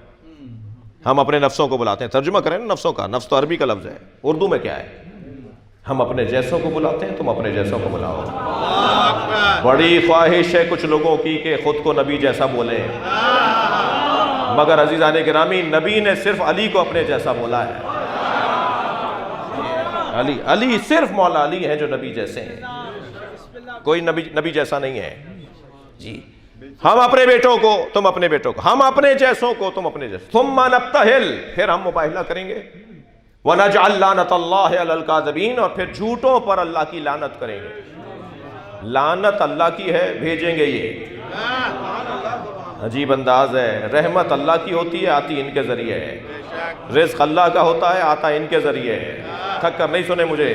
ہم اپنے نفسوں کو بلاتے ہیں، ترجمہ کریں نا نفسوں کا، نفس تو عربی کا لفظ ہے، اردو میں کیا ہے؟ ہم اپنے جیسوں کو بلاتے ہیں، تم اپنے جیسوں کو بلاؤ۔ بڑی خواہش ہے کچھ لوگوں کی کہ خود کو نبی جیسا بولیں، مگر عزیزان گرامی، نبی نے صرف علی کو اپنے جیسا بولا ہے۔ علی صرف مولا علی ہے جو نبی جیسے ہیں، کوئی نبی جیسا نہیں ہے، جی۔ ہم اپنے بیٹوں کو، تم اپنے بیٹوں کو، ہم اپنے جیسوں کو، تم اپنے جیسوں، ثم نبتہل، پھر ہم مباہلہ کریں گے، وَنَجْعَلْ لَعْنَةَ اللَّهِ عَلَى الْكَاذِبِينَ، اور پھر جھوٹوں پر اللہ کی لعنت کریں گے۔ لعنت اللہ کی ہے، بھیجیں گے یہ، عجیب انداز ہے۔ رحمت اللہ کی ہوتی ہے، آتی ان کے ذریعے ہے۔ رزق اللہ کا ہوتا ہے، آتا ان کے ذریعے ہے۔ تھک کر نہیں سنے مجھے،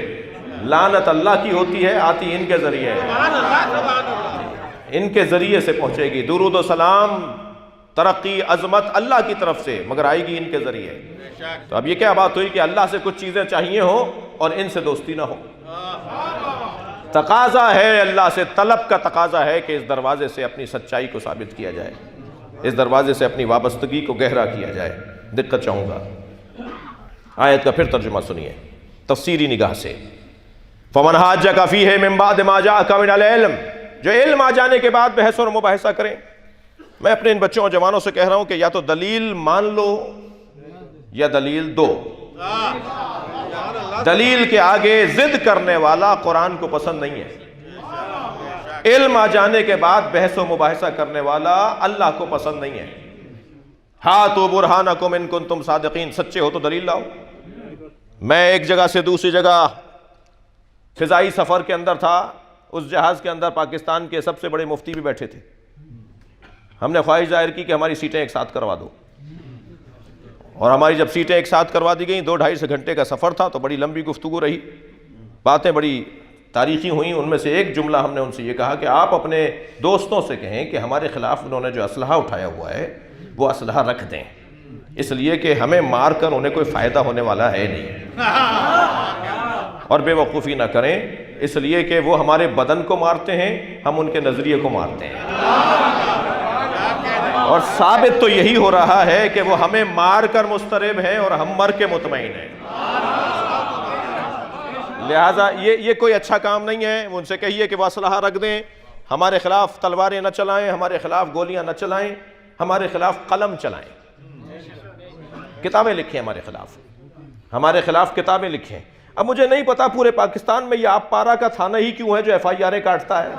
لعنت اللہ کی ہوتی ہے، آتی ان کے ذریعے ہے، ان کے ذریعے سے پہنچے گی۔ درود و سلام، ترقی، عظمت اللہ کی طرف سے، مگر آئے گی ان کے ذریعے۔ تو اب یہ کیا بات ہوئی کہ اللہ سے کچھ چیزیں چاہیے ہوں اور ان سے دوستی نہ ہو؟ تقاضا ہے اللہ سے، طلب کا تقاضا ہے کہ اس دروازے سے اپنی سچائی کو ثابت کیا جائے، اس دروازے سے اپنی وابستگی کو گہرا کیا جائے۔ دقت چاہوں گا، آیت کا پھر ترجمہ سنیے تفسیری نگاہ سے۔ فَمَنْ حَاجَّكَ فِيهِ مِنْ بَعْدِ مَا جَاءَكَ مِنَ الْعِلْمِ، جو علم آ جانے کے بعد بحث اور مباحثہ کریں۔ میں اپنے ان بچوں اور جوانوں سے کہہ رہا ہوں کہ یا تو دلیل مان لو یا دلیل دو۔ دلیل کے آگے ضد کرنے والا قرآن کو پسند نہیں ہے، علم آ جانے کے بعد بحث و مباحثہ کرنے والا اللہ کو پسند نہیں ہے۔ ہاتوا برہانکم ان کنتم صادقین، سچے ہو تو دلیل لاؤ۔ میں ایک جگہ سے دوسری جگہ فضائی سفر کے اندر تھا، اس جہاز کے اندر پاکستان کے سب سے بڑے مفتی بھی بیٹھے تھے۔ ہم نے خواہش ظاہر کی کہ ہماری سیٹیں ایک ساتھ کروا دو، اور ہماری جب سیٹیں ایک ساتھ کروا دی گئیں، 2-2.5 گھنٹے کا سفر تھا، تو بڑی لمبی گفتگو رہی، باتیں بڑی تاریخی ہوئیں۔ ان میں سے ایک جملہ ہم نے ان سے یہ کہا کہ آپ اپنے دوستوں سے کہیں کہ ہمارے خلاف انہوں نے جو اسلحہ اٹھایا ہوا ہے وہ اسلحہ رکھ دیں، اس لیے کہ ہمیں مار کر انہیں کوئی فائدہ ہونے والا ہے نہیں، اور بے وقوفی نہ کریں، اس لیے کہ وہ ہمارے بدن کو مارتے ہیں، ہم ان کے نظریے کو مارتے ہیں، اور ثابت تو یہی ہو رہا ہے کہ وہ ہمیں مار کر مضطرب ہیں اور ہم مر کے مطمئن ہیں۔ لہٰذا یہ کوئی اچھا کام نہیں ہے۔ ان سے کہیے کہ وہ اسلحہ رکھ دیں، ہمارے خلاف تلواریں نہ چلائیں، ہمارے خلاف گولیاں نہ چلائیں، ہمارے خلاف قلم چلائیں، کتابیں لکھیں، ہمارے خلاف کتابیں لکھیں۔ اب مجھے نہیں پتا پورے پاکستان میں یہ آپ پارا کا تھانہ ہی کیوں ہے جو FIR کاٹتا ہے۔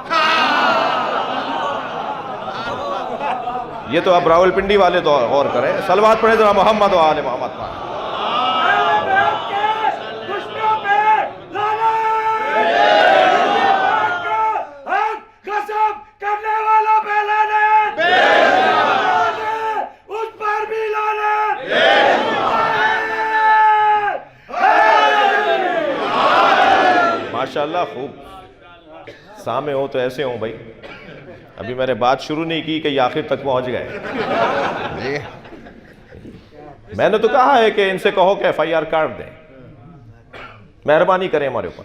یہ تو اب راولپنڈی والے تو غور کریں۔ صلوات پڑھیں ذرا محمد و آل محمد پر۔ ماشاءاللہ، خوب سامع ہو تو ایسے ہوں بھائی، ابھی میں نے بات شروع نہیں کی کہ یہ آخر تک پہنچ گئے۔ میں نے تو کہا ہے کہ ان سے کہو کہ FIR کاٹ دیں، مہربانی کریں ہمارے اوپر۔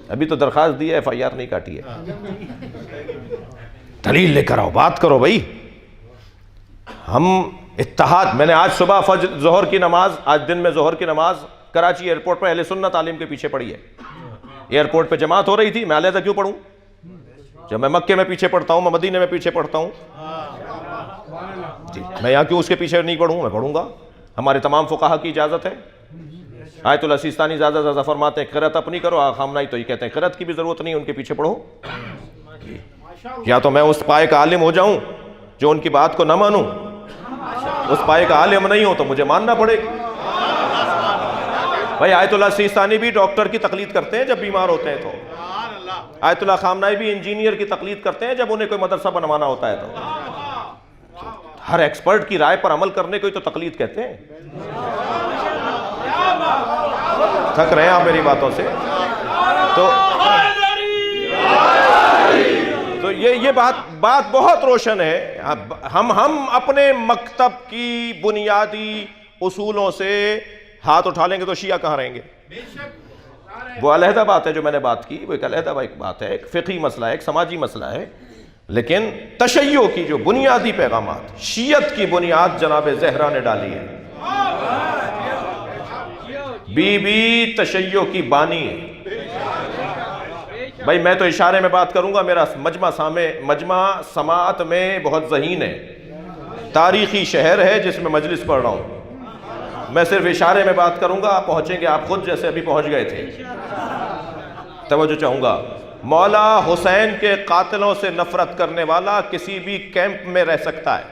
ابھی تو درخواست دی ہے، FIR نہیں کاٹی ہے۔ دلیل لے کر آؤ، بات کرو بھائی۔ ہم اتحاد، میں نے آج صبح ظہر کی نماز، آج دن میں ظہر کی نماز کراچی ایئرپورٹ پر اہل سنت تعلیم کے پیچھے پڑھی ہے۔ ایئرپورٹ پہ جماعت ہو رہی تھی، میں علیحدہ کیوں پڑھوں؟ جب میں مکے میں پیچھے پڑھتا ہوں، میں مدینے میں پیچھے پڑھتا ہوں، جی میں یہاں کیوں اس کے پیچھے نہیں پڑھوں؟ میں پڑھوں گا، ہمارے تمام فقہا کی اجازت ہے۔ آیت اللہ سیستانی زیادہ زیادہ فرماتے ہیں قرأت اپنی کرو، آقا خامنائی تو یہ کہتے ہیں قرأت کی بھی ضرورت نہیں، ان کے پیچھے پڑھو. یا تو میں اس پائے کا عالم ہو جاؤں جو ان کی بات کو نہ مانوں، اس پائے کا عالم نہیں ہو تو مجھے ماننا پڑے گا. بھائی آیت اللہ سیستانی بھی ڈاکٹر کی تقلید کرتے ہیں جب بیمار ہوتے ہیں، تو آیت اللہ خامنائی بھی انجینئر کی تقلید کرتے ہیں جب انہیں کوئی مدرسہ بنوانا ہوتا ہے. تو ہر ایکسپرٹ کی رائے پر عمل کرنے کو ہی تو تقلید کہتے ہیں. تھک رہے ہیں آپ میری باتوں سے؟ تو یہ بات بہت روشن ہے. ہم اپنے مکتب کی بنیادی اصولوں سے ہاتھ اٹھا لیں گے تو شیعہ کہاں رہیں گے؟ وہ علیحدہ بات ہے جو میں نے بات کی، وہ ایک علیحدہ بات ہے، ایک فقہی مسئلہ ہے، ایک سماجی مسئلہ ہے. لیکن تشیع کی جو بنیادی پیغامات، شیعت کی بنیاد جناب زہرا نے ڈالی ہے. بی بی تشیع کی بانی ہے. بھائی میں تو اشارے میں بات کروں گا، میرا مجمع سماعت میں بہت ذہین ہے، تاریخی شہر ہے جس میں مجلس پڑھ رہا ہوں. میں صرف اشارے میں بات کروں گا، آپ پہنچیں گے، آپ خود جیسے ابھی پہنچ گئے تھے. توجہ چاہوں گا. مولا حسین کے قاتلوں سے نفرت کرنے والا کسی بھی کیمپ میں رہ سکتا ہے.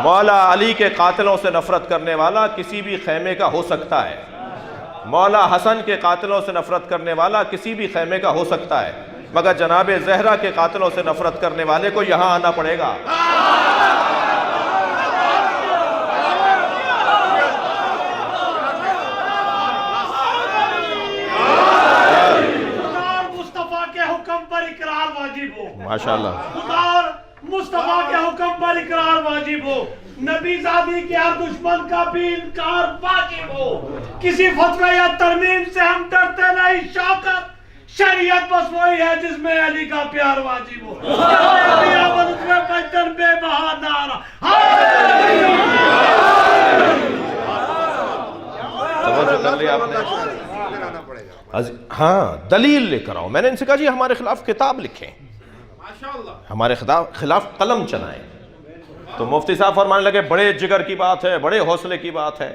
مولا علی کے قاتلوں سے نفرت کرنے والا کسی بھی خیمے کا ہو سکتا ہے. مولا حسن کے قاتلوں سے نفرت کرنے والا کسی بھی خیمے کا ہو سکتا ہے، مگر جناب زہرا کے قاتلوں سے نفرت کرنے والے کو یہاں آنا پڑے گا. ماشاءاللہ.
اور مصطفیٰ کے حکم پر اقرار واجب ہو، نبی زادی کے ہر دشمن کا بھی انکار واجب ہو. کسی فتوی یا ترمیم سے ہم ڈرتے نہیں. شوکت شریعت بس وہی ہے جس میں علی کا پیار واجب ہو. بے بہا نعرہ
توجہ کر لیا آپ نے. ہاں دلیل لے کر آؤ. میں نے ان سے کہا جی ہمارے خلاف کتاب لکھیں، ہمارے خلاف قلم چلائیں. تو مفتی صاحب فرمانے لگے بڑے جگر کی بات ہے، بڑے حوصلے کی بات ہے،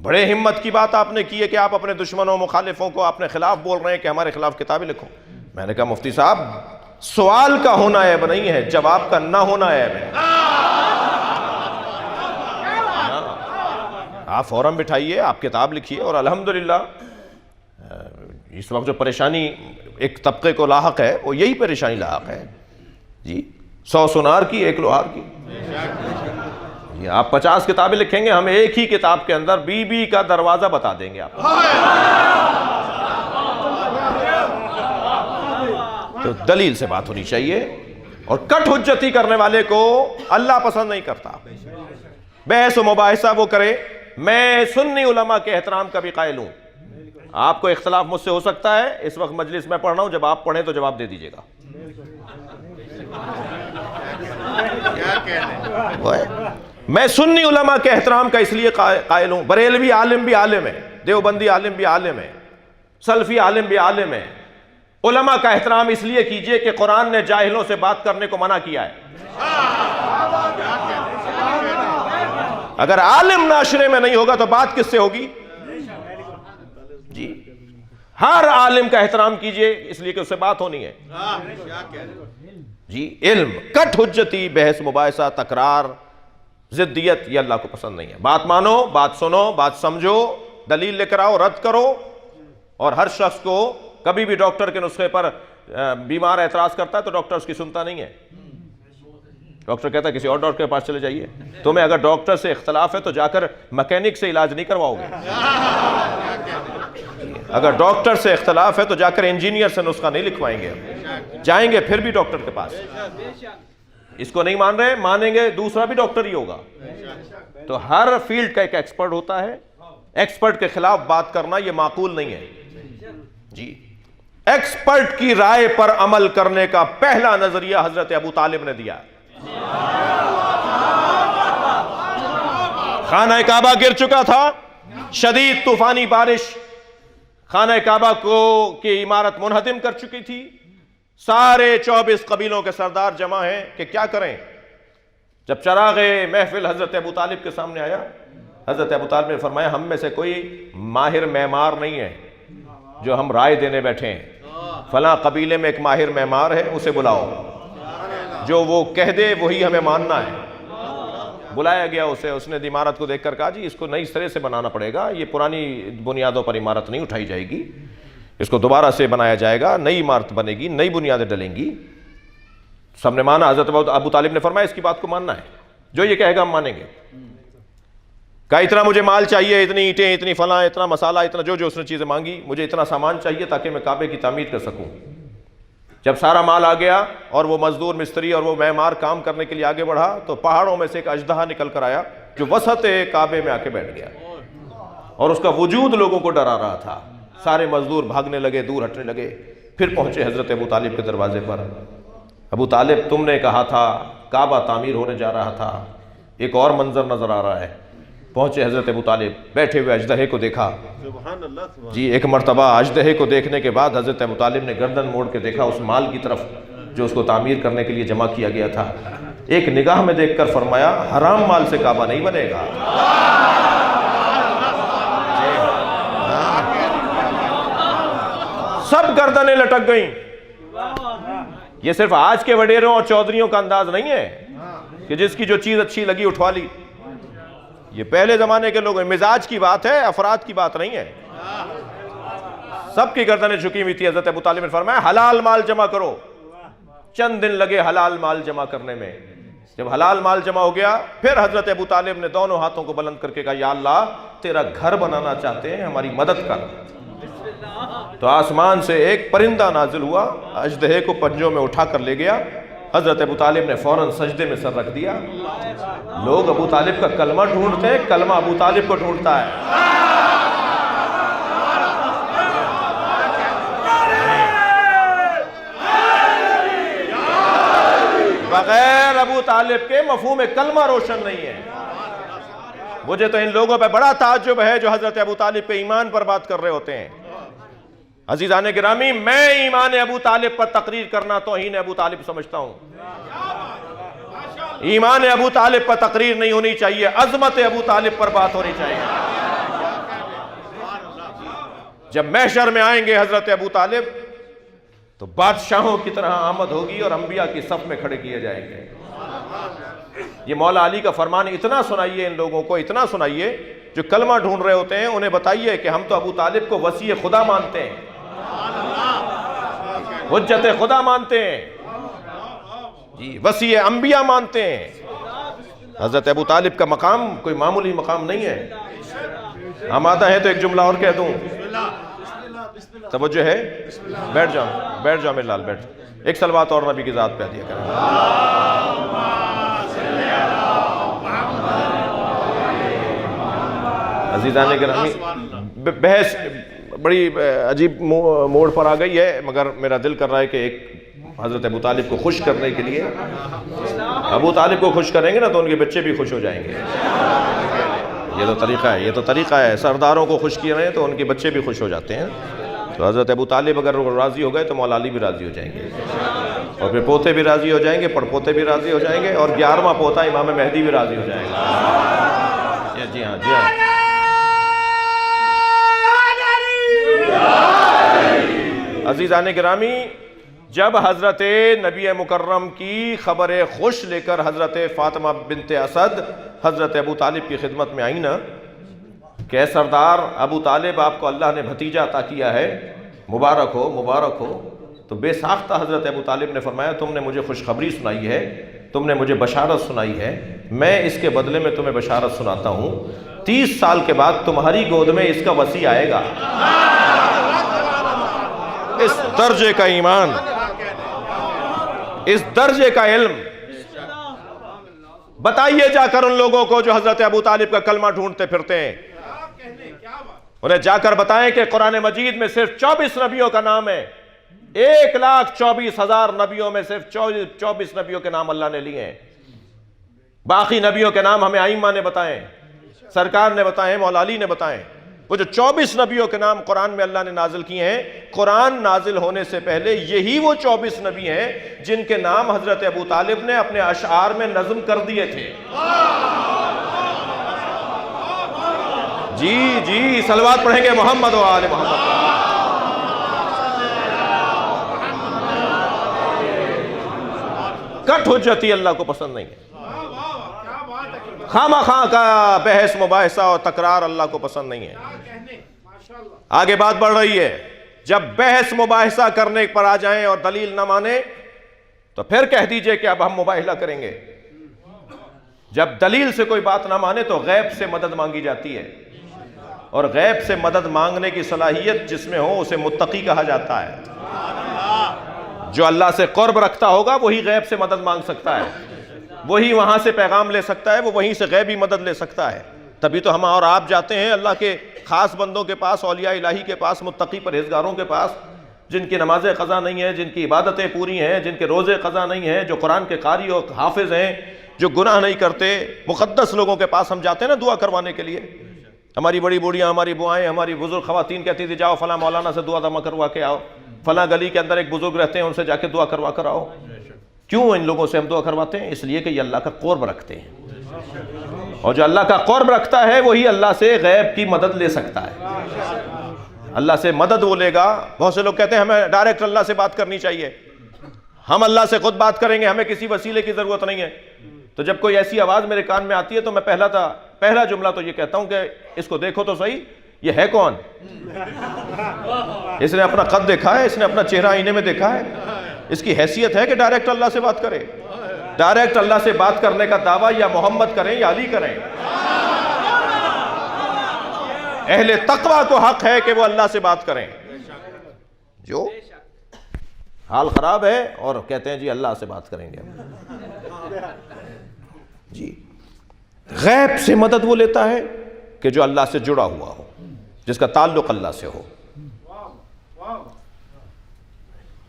بڑے ہمت کی بات آپ نے کی ہے کہ آپ اپنے دشمنوں مخالفوں کو اپنے خلاف بول رہے ہیں کہ ہمارے خلاف کتابیں لکھو. میں نے کہا مفتی صاحب سوال کا ہونا عیب نہیں ہے، جواب کا نہ ہونا عیب ہے. آپ فوراً بٹھائیے، آپ کتاب لکھیے. اور الحمدللہ اس وقت جو پریشانی ایک طبقے کو لاحق ہے وہ یہی پریشانی لاحق ہے جی. 100 سونار کی 1 لوہار کی. آپ 50 کتابیں لکھیں گے، ہم ایک ہی کتاب کے اندر بی بی کا دروازہ بتا دیں گے آپ. تو دلیل سے بات ہونی چاہیے. اور کٹ حجتی کرنے والے کو اللہ پسند نہیں کرتا. بحث و مباحثہ وہ کرے. میں سنی علماء کے احترام کا بھی قائل ہوں. آپ کو اختلاف مجھ سے ہو سکتا ہے، اس وقت مجلس میں پڑھ رہا ہوں، جب آپ پڑھیں تو جواب دے دیجئے گا. میں سنی علماء کے احترام کا اس لیے قائل ہوں. بریلوی عالم بھی عالم ہے، دیوبندی عالم بھی عالم ہے، سلفی عالم بھی عالم ہے. علماء کا احترام اس لیے کیجئے کہ قرآن نے جاہلوں سے بات کرنے کو منع کیا ہے. اگر عالم معاشرے میں نہیں ہوگا تو بات کس سے ہوگی جی. ہر عالم کا احترام کیجئے اس لیے کہ اس سے بات ہونی ہے جی. علم کٹ حجتی، بحث مباحثہ، تکرار، ضدیت یہ اللہ کو پسند نہیں ہے. بات مانو، بات سنو، بات سمجھو، دلیل لے کر آؤ، رد کرو. اور ہر شخص کو کبھی بھی ڈاکٹر کے نسخے پر بیمار اعتراض کرتا ہے تو ڈاکٹر اس کی سنتا نہیں ہے. ڈاکٹر کہتا ہے کسی اور ڈاکٹر کے پاس چلے جائیے. تمہیں اگر ڈاکٹر سے اختلاف ہے تو جا کر میکینک سے علاج نہیں کرواؤ گے. اگر ڈاکٹر سے اختلاف ہے تو جا کر انجینئر سے نسخہ نہیں لکھوائیں گے. جائیں گے پھر بھی ڈاکٹر کے پاس. اس کو نہیں مان رہے، مانیں گے دوسرا بھی ڈاکٹر ہی ہوگا. تو ہر فیلڈ کا ایک ایکسپرٹ ہوتا ہے. ایکسپرٹ کے خلاف بات کرنا یہ معقول نہیں ہے جی. ایکسپرٹ کی رائے پر عمل کرنے کا پہلا نظریہ حضرت ابو طالب نے دیا. خانہ کعبہ گر چکا تھا، شدید طوفانی بارش خانہ کعبہ کی عمارت منہدم کر چکی تھی. سارے 24 قبیلوں کے سردار جمع ہیں کہ کیا کریں. جب چراغ محفل حضرت ابو طالب کے سامنے آیا حضرت ابو طالب نے فرمایا ہم میں سے کوئی ماہر معمار نہیں ہے جو ہم رائے دینے بیٹھے ہیں، فلاں قبیلے میں ایک ماہر معمار ہے، اسے بلاؤ، جو وہ کہہ دے وہی ہمیں ماننا ہے۔ بلایا گیا اسے، اس نے عمارت کو دیکھ کر کہا جی اس کو نئی سرے سے بنانا پڑے گا، یہ پرانی بنیادوں پر عمارت نہیں اٹھائی جائے گی، اس کو دوبارہ سے بنایا جائے گا، نئی عمارت بنے گی، نئی بنیادیں ڈلیں گی۔ سب نے مانا۔ حضرت ابو طالب نے فرمایا اس کی بات کو ماننا ہے، جو یہ کہے گا ہم مانیں گے۔ کہا اتنا مجھے مال چاہیے، اتنی اینٹیں، اتنی فلاں، اتنا مسالہ، اتنا جو اس نے چیزیں مانگی، مجھے اتنا سامان چاہیے تاکہ میں کعبے کی تعمیر کر سکوں۔ جب سارا مال آ گیا اور وہ مزدور مستری اور وہ معمار کام کرنے کے لیے آگے بڑھا تو پہاڑوں میں سے ایک اژدہا نکل کر آیا جو وسط کعبے میں آ کے بیٹھ گیا، اور اس کا وجود لوگوں کو ڈرا رہا تھا۔ سارے مزدور بھاگنے لگے، دور ہٹنے لگے، پھر پہنچے حضرت ابو طالب کے دروازے پر۔ ابو طالب تم نے کہا تھا کعبہ تعمیر ہونے جا رہا تھا، ایک اور منظر نظر آ رہا ہے۔ پہنچے حضرت ابو طالب، بیٹھے ہوئے اژدہے کو دیکھا۔ جی ایک مرتبہ اژدہے کو دیکھنے کے بعد حضرت ابو طالب نے گردن موڑ کے دیکھا اس مال کی طرف جو اس کو تعمیر کرنے کے لیے جمع کیا گیا تھا۔ ایک نگاہ میں دیکھ کر فرمایا حرام مال سے کعبہ نہیں بنے گا۔ سب گردنیں لٹک گئیں۔ یہ صرف آج کے وڈیروں اور چودھریوں کا انداز نہیں ہے کہ جس کی جو چیز اچھی لگی اٹھوا لی۔ یہ پہلے زمانے کے لوگ، مزاج کی بات ہے، افراد کی بات نہیں ہے۔ سب کی گردنیں جھکی ہوئی تھی۔ حضرت ابو طالب نے فرمایا حلال مال جمع کرو۔ چند دن لگے حلال مال جمع کرنے میں۔ جب حلال مال جمع ہو گیا پھر حضرت ابو طالب نے دونوں ہاتھوں کو بلند کر کے کہا یا اللہ تیرا گھر بنانا چاہتے ہیں، ہماری مدد کر۔ تو آسمان سے ایک پرندہ نازل ہوا، اژدہے کو پنجوں میں اٹھا کر لے گیا۔ حضرت ابو طالب نے فوراً سجدے میں سر رکھ دیا۔ لوگ ابو طالب کا کلمہ ڈھونڈتے ہیں، کلمہ ابو طالب کو ڈھونڈتا ہے۔ بغیر ابو طالب کے مفہوم کلمہ روشن نہیں ہے۔ مجھے تو ان لوگوں پہ بڑا تعجب ہے جو حضرت ابو طالب پہ ایمان پر بات کر رہے ہوتے ہیں۔ عزیزان گرامی، میں ایمان ابو طالب پر تقریر کرنا توہین ابو طالب سمجھتا ہوں۔ ایمان ابو طالب پر تقریر نہیں ہونی چاہیے، عظمت ابو طالب پر بات ہونی چاہیے۔ جب محشر میں آئیں گے حضرت ابو طالب تو بادشاہوں کی طرح آمد ہوگی اور انبیاء کی صف میں کھڑے کیے جائیں گے۔ یہ مولا علی کا فرمان اتنا سنائیے ان لوگوں کو، اتنا سنائیے جو کلمہ ڈھونڈ رہے ہوتے ہیں، انہیں بتائیے کہ ہم تو ابو طالب کو وصی خدا مانتے ہیں، حجت خدا مانتے ہیں، جی وصی انبیاء مانتے ہیں۔ حضرت ابو طالب کا مقام کوئی معمولی مقام نہیں ہے۔ آمادہ ہے تو ایک جملہ اور کہہ دوں، توجہ ہے؟ بیٹھ جاؤ میرے لال، بیٹھ۔ ایک صلوات اور نبی کی ذات پہ دیا کریں۔ عزیزان گرامی، بحث بڑی عجیب موڑ پر آ گئی ہے، مگر میرا دل کر رہا ہے کہ ایک حضرت ابو طالب کو خوش کرنے کے لیے، ابو طالب کو خوش کریں گے نا تو ان کے بچے بھی خوش ہو جائیں گے۔ یہ تو طریقہ ہے، سرداروں کو خوش کیے رہے ہیں تو ان کے بچے بھی خوش ہو جاتے ہیں۔ تو حضرت ابو طالب اگر راضی ہو گئے تو مولا علی بھی راضی ہو جائیں گے، اور پھر پوتے بھی راضی ہو جائیں گے، پڑ پوتے بھی راضی ہو جائیں گے، اور 11واں پوتا امام مہدی بھی راضی ہو جائے گا۔ جی ہاں، جی ہاں۔ عزیزان گرامی، جب حضرت نبی مکرم کی خبر خوش لے کر حضرت فاطمہ بنت اسد حضرت ابو طالب کی خدمت میں آئی نا کہ اے سردار ابو طالب، آپ کو اللہ نے بھتیجا عطا کیا ہے، مبارک ہو مبارک ہو، تو بے ساختہ حضرت ابو طالب نے فرمایا تم نے مجھے خوشخبری سنائی ہے، تم نے مجھے بشارت سنائی ہے، میں اس کے بدلے میں تمہیں بشارت سناتا ہوں 30 سال کے بعد تمہاری گود میں اس کا وصی آئے گا۔ اس درجے کا ایمان، اس درجے کا علم بتائیے جا کر ان لوگوں کو جو حضرت ابو طالب کا کلمہ ڈھونڈتے پھرتے ہیں، انہیں جا کر بتائیں کہ قرآن مجید میں صرف 24 نبیوں کا نام ہے، 1,24,000 نبیوں میں صرف 24 نبیوں کے نام اللہ نے لیے ہیں، باقی نبیوں کے نام ہمیں ائمہ نے بتائیں، سرکار نے بتائیں، مولا علی نے بتائیں۔ وہ جو 24 نبیوں کے نام قرآن میں اللہ نے نازل کیے ہیں، قرآن نازل ہونے سے پہلے یہی وہ 24 نبی ہیں جن کے نام حضرت ابو طالب نے اپنے اشعار میں نظم کر دیے تھے۔ جی صلوات پڑھیں گے محمد و آل محمد. کٹ حجتی اللہ کو پسند نہیں ہے. خواہ مخواہ کا بحث مباحثہ اور تکرار اللہ کو پسند نہیں ہے. آگے بات بڑھ رہی ہے. جب بحث مباحثہ کرنے پر آ جائیں اور دلیل نہ مانے تو پھر کہہ دیجئے کہ اب ہم مباحثہ کریں گے. جب دلیل سے کوئی بات نہ مانے تو غیب سے مدد مانگی جاتی ہے, اور غیب سے مدد مانگنے کی صلاحیت جس میں ہو اسے متقی کہا جاتا ہے. جو اللہ سے قرب رکھتا ہوگا وہی غیب سے مدد مانگ سکتا ہے, وہی وہاں سے پیغام لے سکتا ہے, وہ وہیں سے غیبی مدد لے سکتا ہے. تبھی تو ہم اور آپ جاتے ہیں اللہ کے خاص بندوں کے پاس, اولیاء الہی کے پاس, متقی پرہیزگاروں کے پاس, جن کی نمازیں قضا نہیں ہیں, جن کی عبادتیں پوری ہیں, جن کے روزے قضا نہیں ہیں, جو قرآن کے قاری اور حافظ ہیں, جو گناہ نہیں کرتے, مقدس لوگوں کے پاس ہم جاتے ہیں نا دعا کروانے کے لیے. ہماری بڑی بوڑھیاں, ہماری بوائیں, ہماری بزرگ خواتین کہتی تھی جاؤ فلاں مولانا سے دعا دما کروا کے آؤ, فلاں گلی کے اندر ایک بزرگ رہتے ہیں ان سے جا کے دعا کروا کر آؤ. کیوں ان لوگوں سے ہم دعا کرواتے ہیں؟ اس لیے کہ یہ اللہ کا قرب رکھتے ہیں, اور جو اللہ کا قرب رکھتا ہے وہی اللہ سے غیب کی مدد لے سکتا ہے. اللہ سے مدد وہ لے گا. بہت سے لوگ کہتے ہیں ہمیں ڈائریکٹ اللہ سے بات کرنی چاہیے, ہم اللہ سے خود بات کریں گے, ہمیں کسی وسیلے کی ضرورت نہیں ہے. تو جب کوئی ایسی آواز میرے کان میں آتی ہے تو میں پہلا جملہ تو یہ کہتا ہوں کہ اس کو دیکھو تو صحیح, یہ ہے کون؟ اس نے اپنا قد دیکھا ہے, اس نے اپنا چہرہ آئینے میں دیکھا ہے, اس کی حیثیت ہے کہ ڈائریکٹ اللہ سے بات کرے؟ ڈائریکٹ اللہ سے بات کرنے کا دعویٰ یا محمد کریں یا علی کریں. اہل تقویٰ کو حق ہے کہ وہ اللہ سے بات کریں. جو حال خراب ہے اور کہتے ہیں جی اللہ سے بات کریں گے. جی غیب سے مدد وہ لیتا ہے کہ جو اللہ سے جڑا ہوا ہو, جس کا تعلق اللہ سے ہو.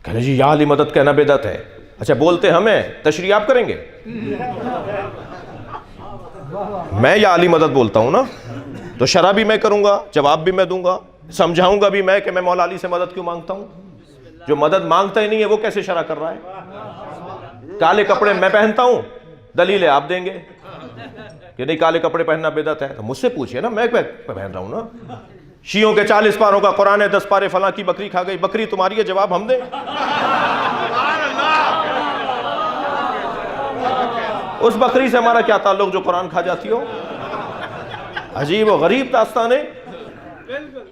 کہنے جی یا علی مدد کہنا بدعت ہے. اچھا بولتے ہمیں, تشریح آپ کریں گے؟ میں یا علی مدد بولتا ہوں نا, تو شرح بھی میں کروں گا, جواب بھی میں دوں گا, سمجھاؤں گا بھی میں کہ میں مولا علی سے مدد کیوں مانگتا ہوں. جو مدد مانگتا ہی نہیں ہے وہ کیسے شرح کر رہا ہے؟ کالے کپڑے میں پہنتا ہوں, دلیلیں آپ دیں گے کہ نہیں کالے کپڑے پہننا بدعت ہے, تو مجھ سے پوچھئے نا, میں پہن رہا ہوں نا. شیعوں کے 40 پاروں کا قرآن ہے, 10 پارے فلاں کی بکری کھا گئی. بکری تمہاری ہے, جواب ہم دیں. اس بکری سے ہمارا کیا تعلق جو قرآن کھا جاتی ہو؟ عجیب و غریب داستان ہے.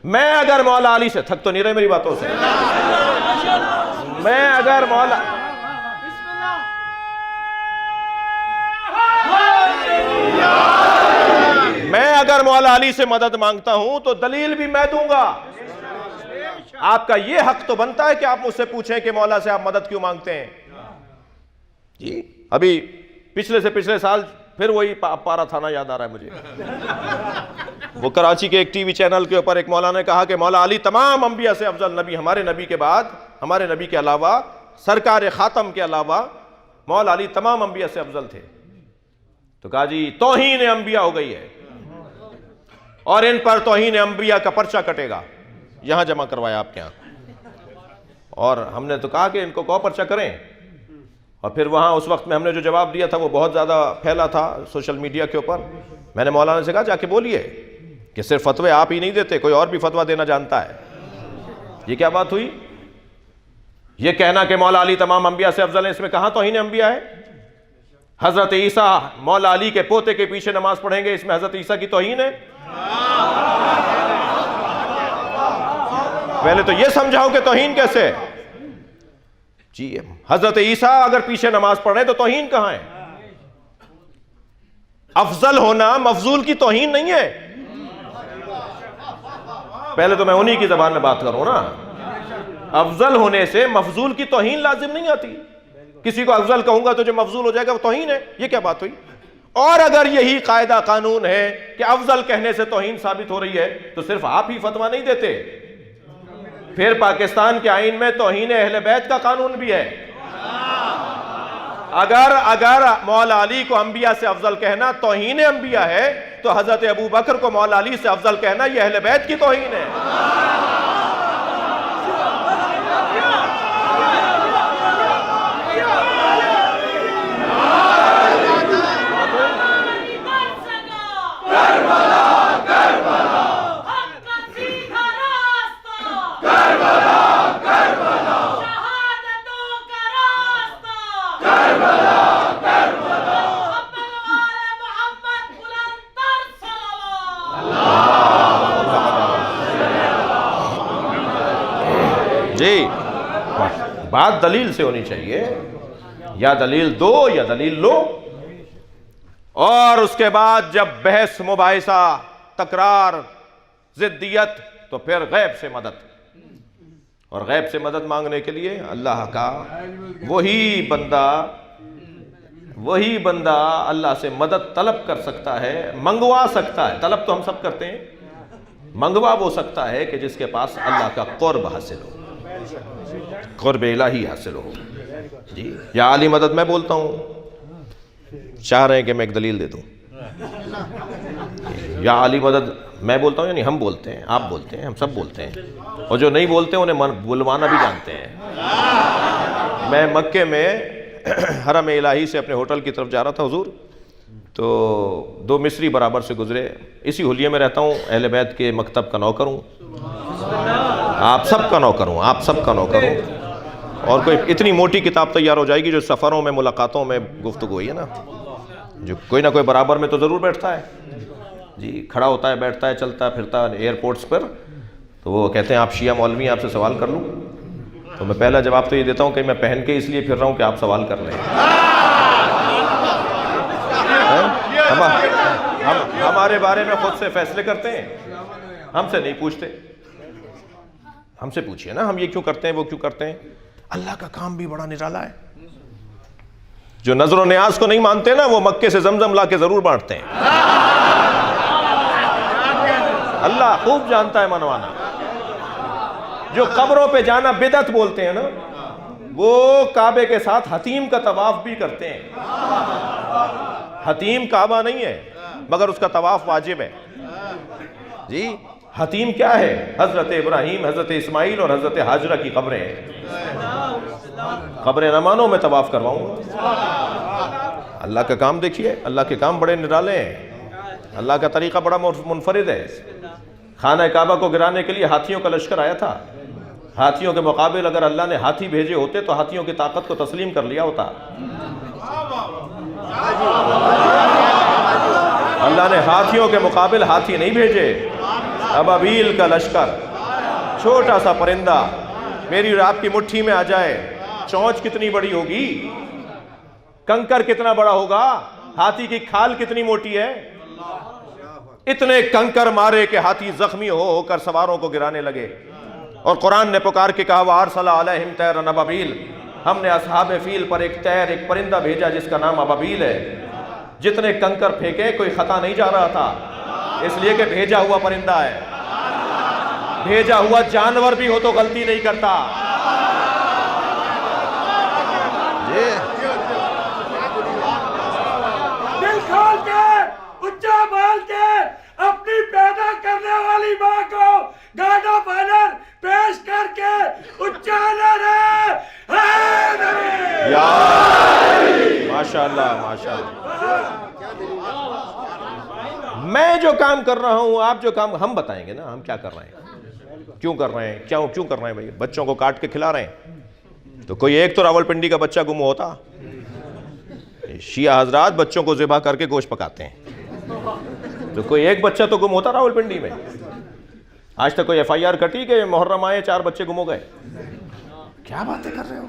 میں اگر مولا علی سے, تھک تو نہیں رہے میری باتوں سے, میں اگر مولا علی سے مدد مانگتا ہوں تو دلیل بھی میں دوں گا. آپ کا یہ حق تو بنتا ہے کہ آپ مجھ سے پوچھیں کہ مولا سے آپ مدد کیوں مانگتے ہیں. جی ابھی پچھلے سال پھر وہی پارا تھانہ یاد آ رہا ہے مجھے. وہ کراچی کے ایک ٹی وی چینل کے اوپر ایک مولانا نے کہا کہ مولا علی تمام انبیاء سے افضل نبی, ہمارے نبی کے بعد, ہمارے نبی کے علاوہ, سرکار خاتم کے علاوہ مولا علی تمام انبیاء سے افضل تھے. تو کہا جی توہین انبیاء ہو گئی ہے اور ان پر توہین انبیاء کا پرچہ کٹے گا. یہاں جمع کروایا آپ کے یہاں, اور ہم نے تو کہا کہ ان کو کہو پرچہ کریں. اور پھر وہاں اس وقت میں ہم نے جو جواب دیا تھا وہ بہت زیادہ پھیلا تھا سوشل میڈیا کے اوپر. میں نے مولانا سے کہا جا کے بولیے کہ صرف فتوے آپ ہی نہیں دیتے, کوئی اور بھی فتویٰ دینا جانتا ہے. یہ کیا بات ہوئی؟ یہ کہنا کہ مولا علی تمام انبیاء سے افضل ہے, اس میں کہاں توہین انبیاء ہے؟ حضرت عیسیٰ مولا علی کے پوتے کے پیچھے نماز پڑھیں گے, اس میں حضرت عیسیٰ کی توہین ہے؟ پہلے تو یہ سمجھاؤ کہ توہین کیسے ہے. جی حضرت عیسیٰ اگر پیچھے نماز پڑھ رہے ہیں تو توہین کہاں ہے؟ افضل ہونا مفضول کی توہین نہیں ہے. پہلے تو میں انہی کی زبان میں بات کروں نا. افضل ہونے سے مفضول کی توہین لازم نہیں آتی. کسی کو افضل کہوں گا تو جو مفضول ہو جائے گا وہ توہین ہے. یہ کیا بات ہوئی؟ اور اگر یہی قاعدہ قانون ہے کہ افضل کہنے سے توہین ثابت ہو رہی ہے تو صرف آپ ہی فتویٰ نہیں دیتے, پھر پاکستان کے آئین میں توہین اہل بیت کا قانون بھی ہے. اگر مولا علی کو انبیاء سے افضل کہنا توہین انبیاء ہے تو حضرت ابو بکر کو مولا علی سے افضل کہنا یہ اہل بیت کی توہین ہے. بات دلیل سے ہونی چاہیے، یا دلیل دو یا دلیل لو، اور اس کے بعد جب بحث مباحثہ تکرار ضدیت تو پھر غیب سے مدد، اور غیب سے مدد مانگنے کے لیے اللہ کا وہی بندہ اللہ سے مدد طلب کر سکتا ہے، منگوا سکتا ہے۔ طلب تو ہم سب کرتے ہیں، منگوا وہ سکتا ہے کہ جس کے پاس اللہ کا قرب حاصل ہو، قرب الہی حاصل ہو۔ جی یا علی مدد میں بولتا ہوں، چاہ رہے ہیں کہ میں ایک دلیل دے دوں؟ یا علی مدد میں بولتا ہوں، یعنی ہم بولتے ہیں، آپ بولتے ہیں، ہم سب بولتے ہیں، اور جو نہیں بولتے انہیں بلوانا بھی جانتے ہیں۔ میں مکے میں حرم الہی سے اپنے ہوٹل کی طرف جا رہا تھا حضور، تو دو مصری برابر سے گزرے۔ اسی حلیے میں رہتا ہوں، اہل بیت کے مکتب کا نوکر ہوں، آپ سب کا نوکر ہوں، آپ سب کا نوکر ہوں، اور کوئی اتنی موٹی کتاب تیار ہو جائے گی جو سفروں میں ملاقاتوں میں گفتگو ہوئی ہے نا، جو کوئی نہ کوئی برابر میں تو ضرور بیٹھتا ہے، جی کھڑا ہوتا ہے، بیٹھتا ہے، چلتا پھرتا ایئرپورٹس پر، تو وہ کہتے ہیں آپ شیعہ مولوی ہیں، آپ سے سوال کر لوں؟ تو میں پہلا جواب تو یہ دیتا ہوں کہ میں پہن کے اس لیے پھر رہا ہوں کہ آپ سوال کر لیں۔ ہمارے بارے میں خود سے فیصلے کرتے ہیں، ہم سے نہیں پوچھتے، ہم سے پوچھئے نا ہم یہ کیوں کرتے ہیں، وہ کیوں کرتے ہیں۔ اللہ کا کام بھی بڑا نرالا ہے۔ جو نظر و نیاز کو نہیں مانتے نا، وہ مکے سے زمزم لا کے ضرور بانٹتے ہیں۔ اللہ خوب جانتا ہے منوانا۔ جو قبروں پہ جانا بدعت بولتے ہیں نا، وہ کعبے کے ساتھ حتیم کا طواف بھی کرتے ہیں۔ حتیم کعبہ نہیں ہے، مگر اس کا طواف واجب ہے۔ جی حتیم کیا ہے؟ حضرت ابراہیم، حضرت اسماعیل اور حضرت حاجرہ کی قبریں ہیں۔ قبر نہ مانو میں طواف کرواؤں گا۔ اللہ کا کام دیکھیے، اللہ کے کام بڑے نرالے ہیں، اللہ کا طریقہ بڑا منفرد ہے۔ خانہ کعبہ کو گرانے کے لیے ہاتھیوں کا لشکر آیا تھا، ہاتھیوں کے مقابل اگر اللہ نے ہاتھی بھیجے ہوتے تو ہاتھیوں کی طاقت کو تسلیم کر لیا ہوتا۔ اللہ نے ہاتھیوں کے مقابل ہاتھی نہیں بھیجے، ابابیل کا لشکر، چھوٹا سا پرندہ میری اور آپ کی مٹھی میں آ جائے، چونچ کتنی بڑی ہوگی، کنکر کتنا بڑا ہوگا، ہاتھی کی کھال کتنی موٹی ہے، اتنے کنکر مارے کہ ہاتھی زخمی ہو کر سواروں کو گرانے لگے۔ اور قرآن نے پکار کے کہا وَأَرْسَلَ عَلَيْهِمْ طَيْرًا أَبَابِيلَ، ہم نے اصحاب فیل پر ایک طیر، ایک پرندہ بھیجا جس کا نام ابابیل ہے۔ جتنے کنکر پھینکے کوئی خطا نہیں جا رہا تھا، اس لیے کہ بھیجا ہوا پرندہ ہے، بھیجا ہوا جانور بھی ہو تو غلطی نہیں کرتا۔
دل کھول کے اچھا بول کے اپنی پیدا کرنے والی ماں کو گانا بانر پیش کر کے اچھالا رہے
ماشاءاللہ ماشاءاللہ۔ میں جو کام کر رہا ہوں، آپ جو کام، ہم بتائیں گے نا ہم کیا کر رہے ہیں، کیوں کر رہے ہیں، کیوں کر رہے ہیں۔ بھائی بچوں کو کاٹ کے کھلا رہے ہیں، تو کوئی ایک تو راولپنڈی کا بچہ گم ہوتا۔ شیعہ حضرات بچوں کو ذبح کر کے گوشت پکاتے ہیں، تو کوئی ایک بچہ تو گم ہوتا راولپنڈی میں۔ آج تک کوئی ایف آئی آر کٹی کہ محرم آئے 4 بچے گم ہو گئے؟ کیا باتیں کر رہے ہو،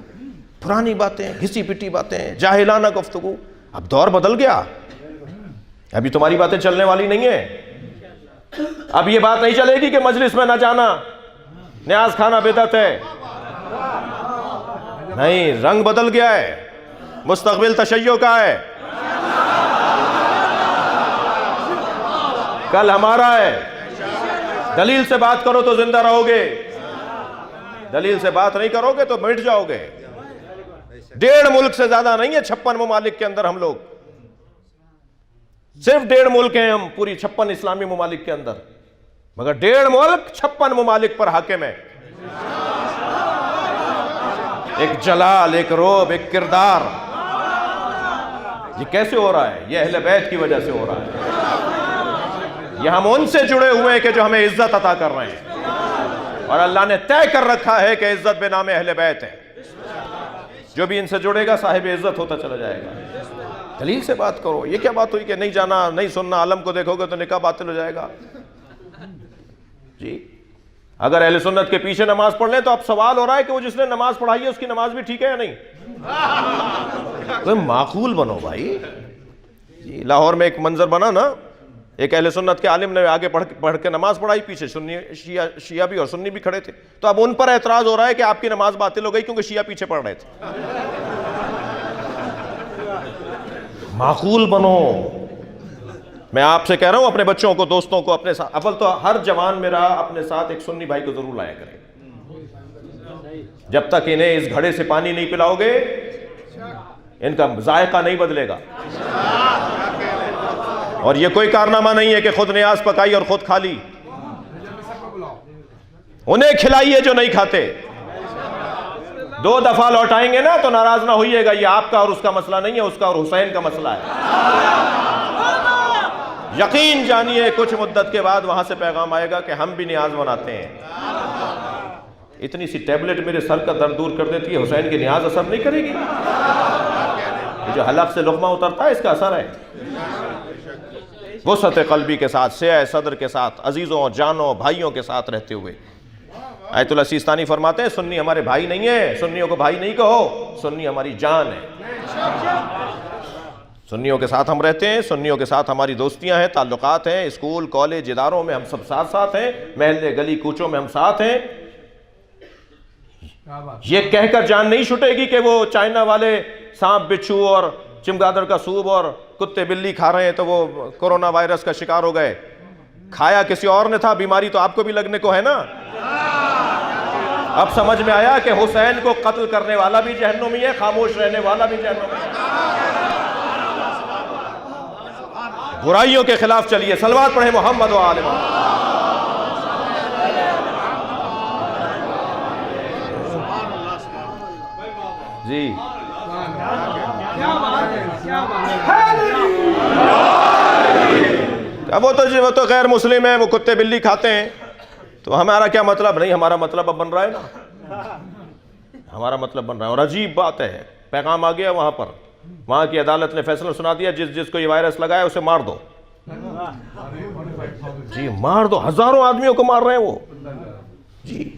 پرانی باتیں، گھسی پٹی باتیں، جاہلانہ گفتگو۔ اب دور بدل گیا، ابھی تمہاری باتیں چلنے والی نہیں ہیں۔ اب یہ بات نہیں چلے گی کہ مجلس میں نہ جانا نیاز کھانا بدعت ہے، نہیں، رنگ بدل گیا ہے، مستقبل تشیع کا ہے، کل ہمارا ہے۔ دلیل سے بات کرو تو زندہ رہو گے، دلیل سے بات نہیں کرو گے تو مٹ جاؤ گے۔ 1.5 ملک سے زیادہ نہیں ہے 56 ممالک کے اندر ہم لوگ، صرف 1.5 ملک ہیں ہم پوری 56 اسلامی ممالک کے اندر، مگر 1.5 ملک 56 ممالک پر حاکم ہے۔ ایک جلال، ایک روب، ایک کردار، یہ کیسے ہو رہا ہے؟ یہ اہل بیت کی وجہ سے ہو رہا ہے۔ یہ ہم ان سے جڑے ہوئے ہیں کہ جو ہمیں عزت عطا کر رہے ہیں، اور اللہ نے طے کر رکھا ہے کہ عزت بے نام اہل بیت ہے۔ جو بھی ان سے جڑے گا صاحب عزت ہوتا چلا جائے گا۔ دلیل سے بات کرو۔ یہ کیا بات ہوئی کہ نہیں جانا، نہیں سننا، عالم کو دیکھو گے تو نکاح باطل ہو جائے گا؟ جی اگر اہل سنت کے پیچھے نماز پڑھ لیں تو اب سوال ہو رہا ہے کہ وہ جس نے نماز پڑھائی ہے اس کی نماز بھی ٹھیک ہے یا نہیں؟ تو معقول بنو بھائی. جی لاہور میں ایک منظر بنا نا, ایک اہل سنت کے عالم نے آگے پڑھ کے نماز پڑھائی, پیچھے سنی شیعہ بھی اور سنی بھی کھڑے تھے, تو اب ان پر اعتراض ہو رہا ہے کہ آپ کی نماز باطل ہو گئی کیونکہ شیعہ پیچھے پڑھ رہے تھے. معقول بنو. میں آپ سے کہہ رہا ہوں اپنے بچوں کو, دوستوں کو, اپنے ساتھ, اول تو ہر جوان میرا اپنے ساتھ ایک سنی بھائی کو ضرور لایا کرے. جب تک انہیں اس گھڑے سے پانی نہیں پلاؤ گے ان کا ذائقہ نہیں بدلے گا. اور یہ کوئی کارنامہ نہیں ہے کہ خود نیاز پکائی اور خود کھا لی, انہیں کھلائیے جو نہیں کھاتے. 2 دفعہ لوٹائیں گے نا تو ناراض نہ ہوئیے گا, یہ آپ کا اور اس کا مسئلہ نہیں ہے, اس کا اور حسین کا مسئلہ ہے. یقین جانیے کچھ مدت کے بعد وہاں سے پیغام آئے گا کہ ہم بھی نیاز مناتے ہیں. اتنی سی ٹیبلٹ میرے سر کا درد دور کر دیتی ہے, حسین کی نیاز اثر نہیں کرے گی؟ یہ جو حلق سے لقمہ اترتا ہے اس کا اثر ہے. وسعت قلبی کے ساتھ, سعہ صدر کے ساتھ, عزیزوں جانوں بھائیوں کے ساتھ رہتے ہوئے. آیت اللہ سیستانی فرماتے ہیں سنی ہمارے بھائی نہیں ہیں, سنیوں کو بھائی نہیں کہو, سنی ہماری جان ہے. سنیوں کے ساتھ ہم رہتے ہیں, سنیوں کے ساتھ ہماری دوستیاں ہیں, تعلقات ہیں, اسکول کالج اداروں میں ہم سب ساتھ ساتھ ہیں, محلے گلی کوچوں میں ہم ساتھ ہیں. یہ کہہ کر جان نہیں چھٹے گی کہ وہ چائنا والے سانپ بچھو اور چمگادڑ کا سوپ اور کتے بلی کھا رہے ہیں تو وہ کورونا وائرس کا شکار ہو گئے. کھایا کسی اور نے تھا, بیماری تو آپ کو بھی لگنے کو ہے نا. اب سمجھ میں آیا کہ حسین کو قتل کرنے والا بھی جہنمی ہے, خاموش رہنے والا بھی جہنمی ہے. برائیوں کے خلاف چلیے, صلوات پڑھیں محمد و آل محمد. جی اب وہ تو غیر مسلم ہیں, وہ کتے بلی کھاتے ہیں, تو ہمارا کیا مطلب؟ نہیں, ہمارا مطلب اب بن رہا ہے نا, ہمارا مطلب بن رہا ہے. اور عجیب بات ہے, پیغام آ گیا وہاں پر, وہاں کی عدالت نے فیصلہ سنا دیا جس کو یہ وائرس لگا ہے اسے مار دو. جی مار دو, ہزاروں آدمیوں کو مار رہے ہیں وہ. جی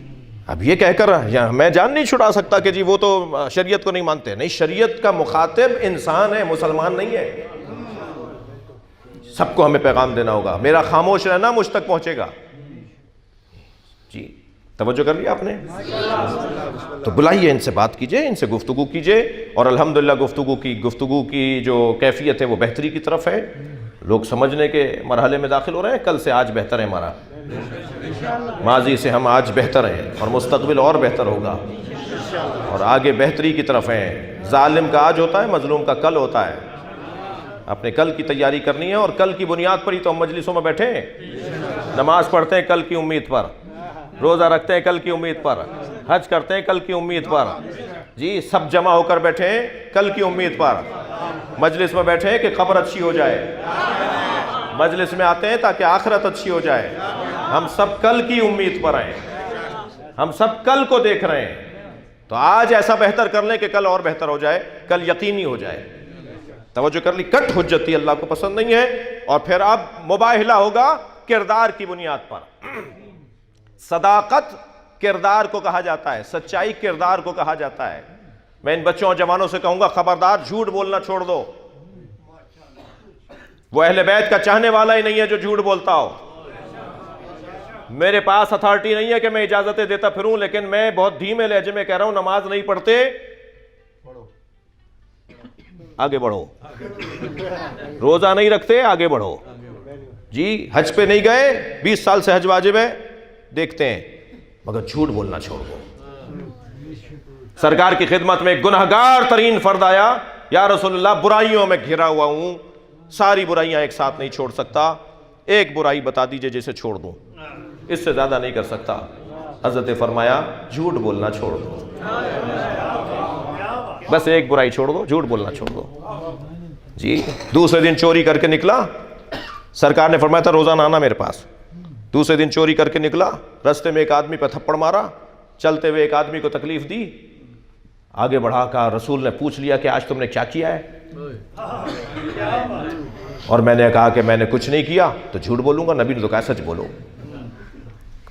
اب یہ کہہ کر میں جان نہیں چھڑا سکتا کہ جی وہ تو شریعت کو نہیں مانتے. نہیں, شریعت کا مخاطب انسان ہے, مسلمان نہیں ہے. سب کو ہمیں پیغام دینا ہوگا, میرا خاموش رہنا مجھ تک پہنچے گا. جی توجہ کر لیا آپ نے؟ تو بلائیے, ان سے بات کیجئے, ان سے گفتگو کیجئے. اور الحمدللہ گفتگو کی جو کیفیت ہے وہ بہتری کی طرف ہے. لوگ سمجھنے کے مرحلے میں داخل ہو رہے ہیں. کل سے آج بہتر ہے ہمارا, ماضی سے ہم آج بہتر ہیں, اور مستقبل اور بہتر ہوگا, اور آگے بہتری کی طرف ہیں. ظالم کا آج ہوتا ہے, مظلوم کا کل ہوتا ہے. اپنے کل کی تیاری کرنی ہے, اور کل کی بنیاد پر ہی تو ہم مجلسوں میں بیٹھے ہیں. نماز پڑھتے ہیں کل کی امید پر, روزہ رکھتے ہیں کل کی امید پر, حج کرتے ہیں کل کی امید پر. جی سب جمع ہو کر بیٹھے ہیں کل کی امید پر. مجلس میں بیٹھے ہیں کہ قبر اچھی ہو جائے, مجلس میں آتے ہیں تاکہ آخرت اچھی ہو جائے. ہم سب کل کی امید پر ہیں, ہم سب کل کو دیکھ رہے ہیں. تو آج ایسا بہتر کر لیں کہ کل اور بہتر ہو جائے, کل یقینی ہو جائے. توجہ کر لی, کٹ حجتی اللہ کو پسند نہیں ہے. اور پھر اب مباہلہ ہوگا کردار کی بنیاد پر. صداقت کردار کو کہا جاتا ہے, سچائی کردار کو کہا جاتا ہے. میں ان بچوں اور جوانوں سے کہوں گا خبردار جھوٹ بولنا چھوڑ دو. وہ اہل بیت کا چاہنے والا ہی نہیں ہے جو جھوٹ بولتا ہو. میرے پاس اتھارٹی نہیں ہے کہ میں اجازتیں دیتا پھروں, لیکن میں بہت دھیمے لہجے میں کہہ رہا ہوں, نماز نہیں پڑھتے آگے بڑھو, روزہ نہیں رکھتے آگے بڑھو. جی حج پہ نہیں گئے, 20 سال سے حج واجب ہے, دیکھتے ہیں, مگر جھوٹ بولنا چھوڑ دو. سرکار کی خدمت میں ایک گنہگار ترین فرد آیا, یا رسول اللہ برائیوں میں گھرا ہوا ہوں, ساری برائیاں ایک ساتھ نہیں چھوڑ سکتا, ایک برائی بتا دیجئے جسے چھوڑ دوں, اس سے زیادہ نہیں کر سکتا. حضرت فرمایا جھوٹ بولنا چھوڑ دو, بس ایک برائی چھوڑ دو, جھوٹ بولنا چھوڑ دو. جی دوسرے دن چوری کر کے نکلا, سرکار نے فرمایا تھا روزانہ آنا میرے پاس. دوسرے دن چوری کر کے نکلا, رستے میں ایک آدمی پہ تھپڑ مارا, چلتے ہوئے ایک آدمی کو تکلیف دی, آگے بڑھا کہا رسول نے پوچھ لیا کہ آج تم نے کیا کیا ہے, اور میں نے کہا کہ میں نے کچھ نہیں کیا, تو جھوٹ بولوں گا؟ نبی نے تو کہا سچ بولو.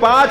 5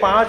5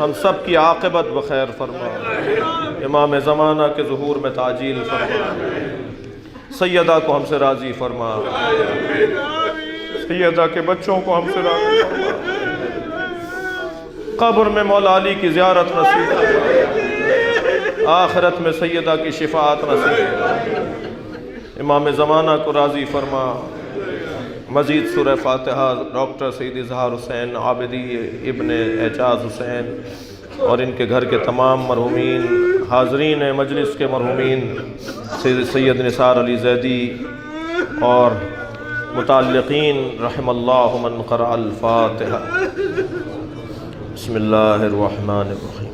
ہم سب کی عاقبت بخیر فرما، امام زمانہ کے ظہور میں تعجیل فرما، سیدہ کو ہم سے راضی فرما، سیدہ کے بچوں کو ہم سے راضی فرما، قبر میں مولا علی کی زیارت نصیب فرما، آخرت میں سیدہ کی شفاعت نصیب فرما، امام زمانہ کو راضی فرما۔ مزید سورہ فاتحہ ڈاکٹر سید اظہار حسین عابدی ابن اعجاز حسین اور ان کے گھر کے تمام مرحومین، حاضرین مجلس کے مرحومین، سید نثار علی زیدی اور متعلقین، رحم اللہ من قرأ الفاتحہ۔ بسم اللہ الرحمن الرحیم۔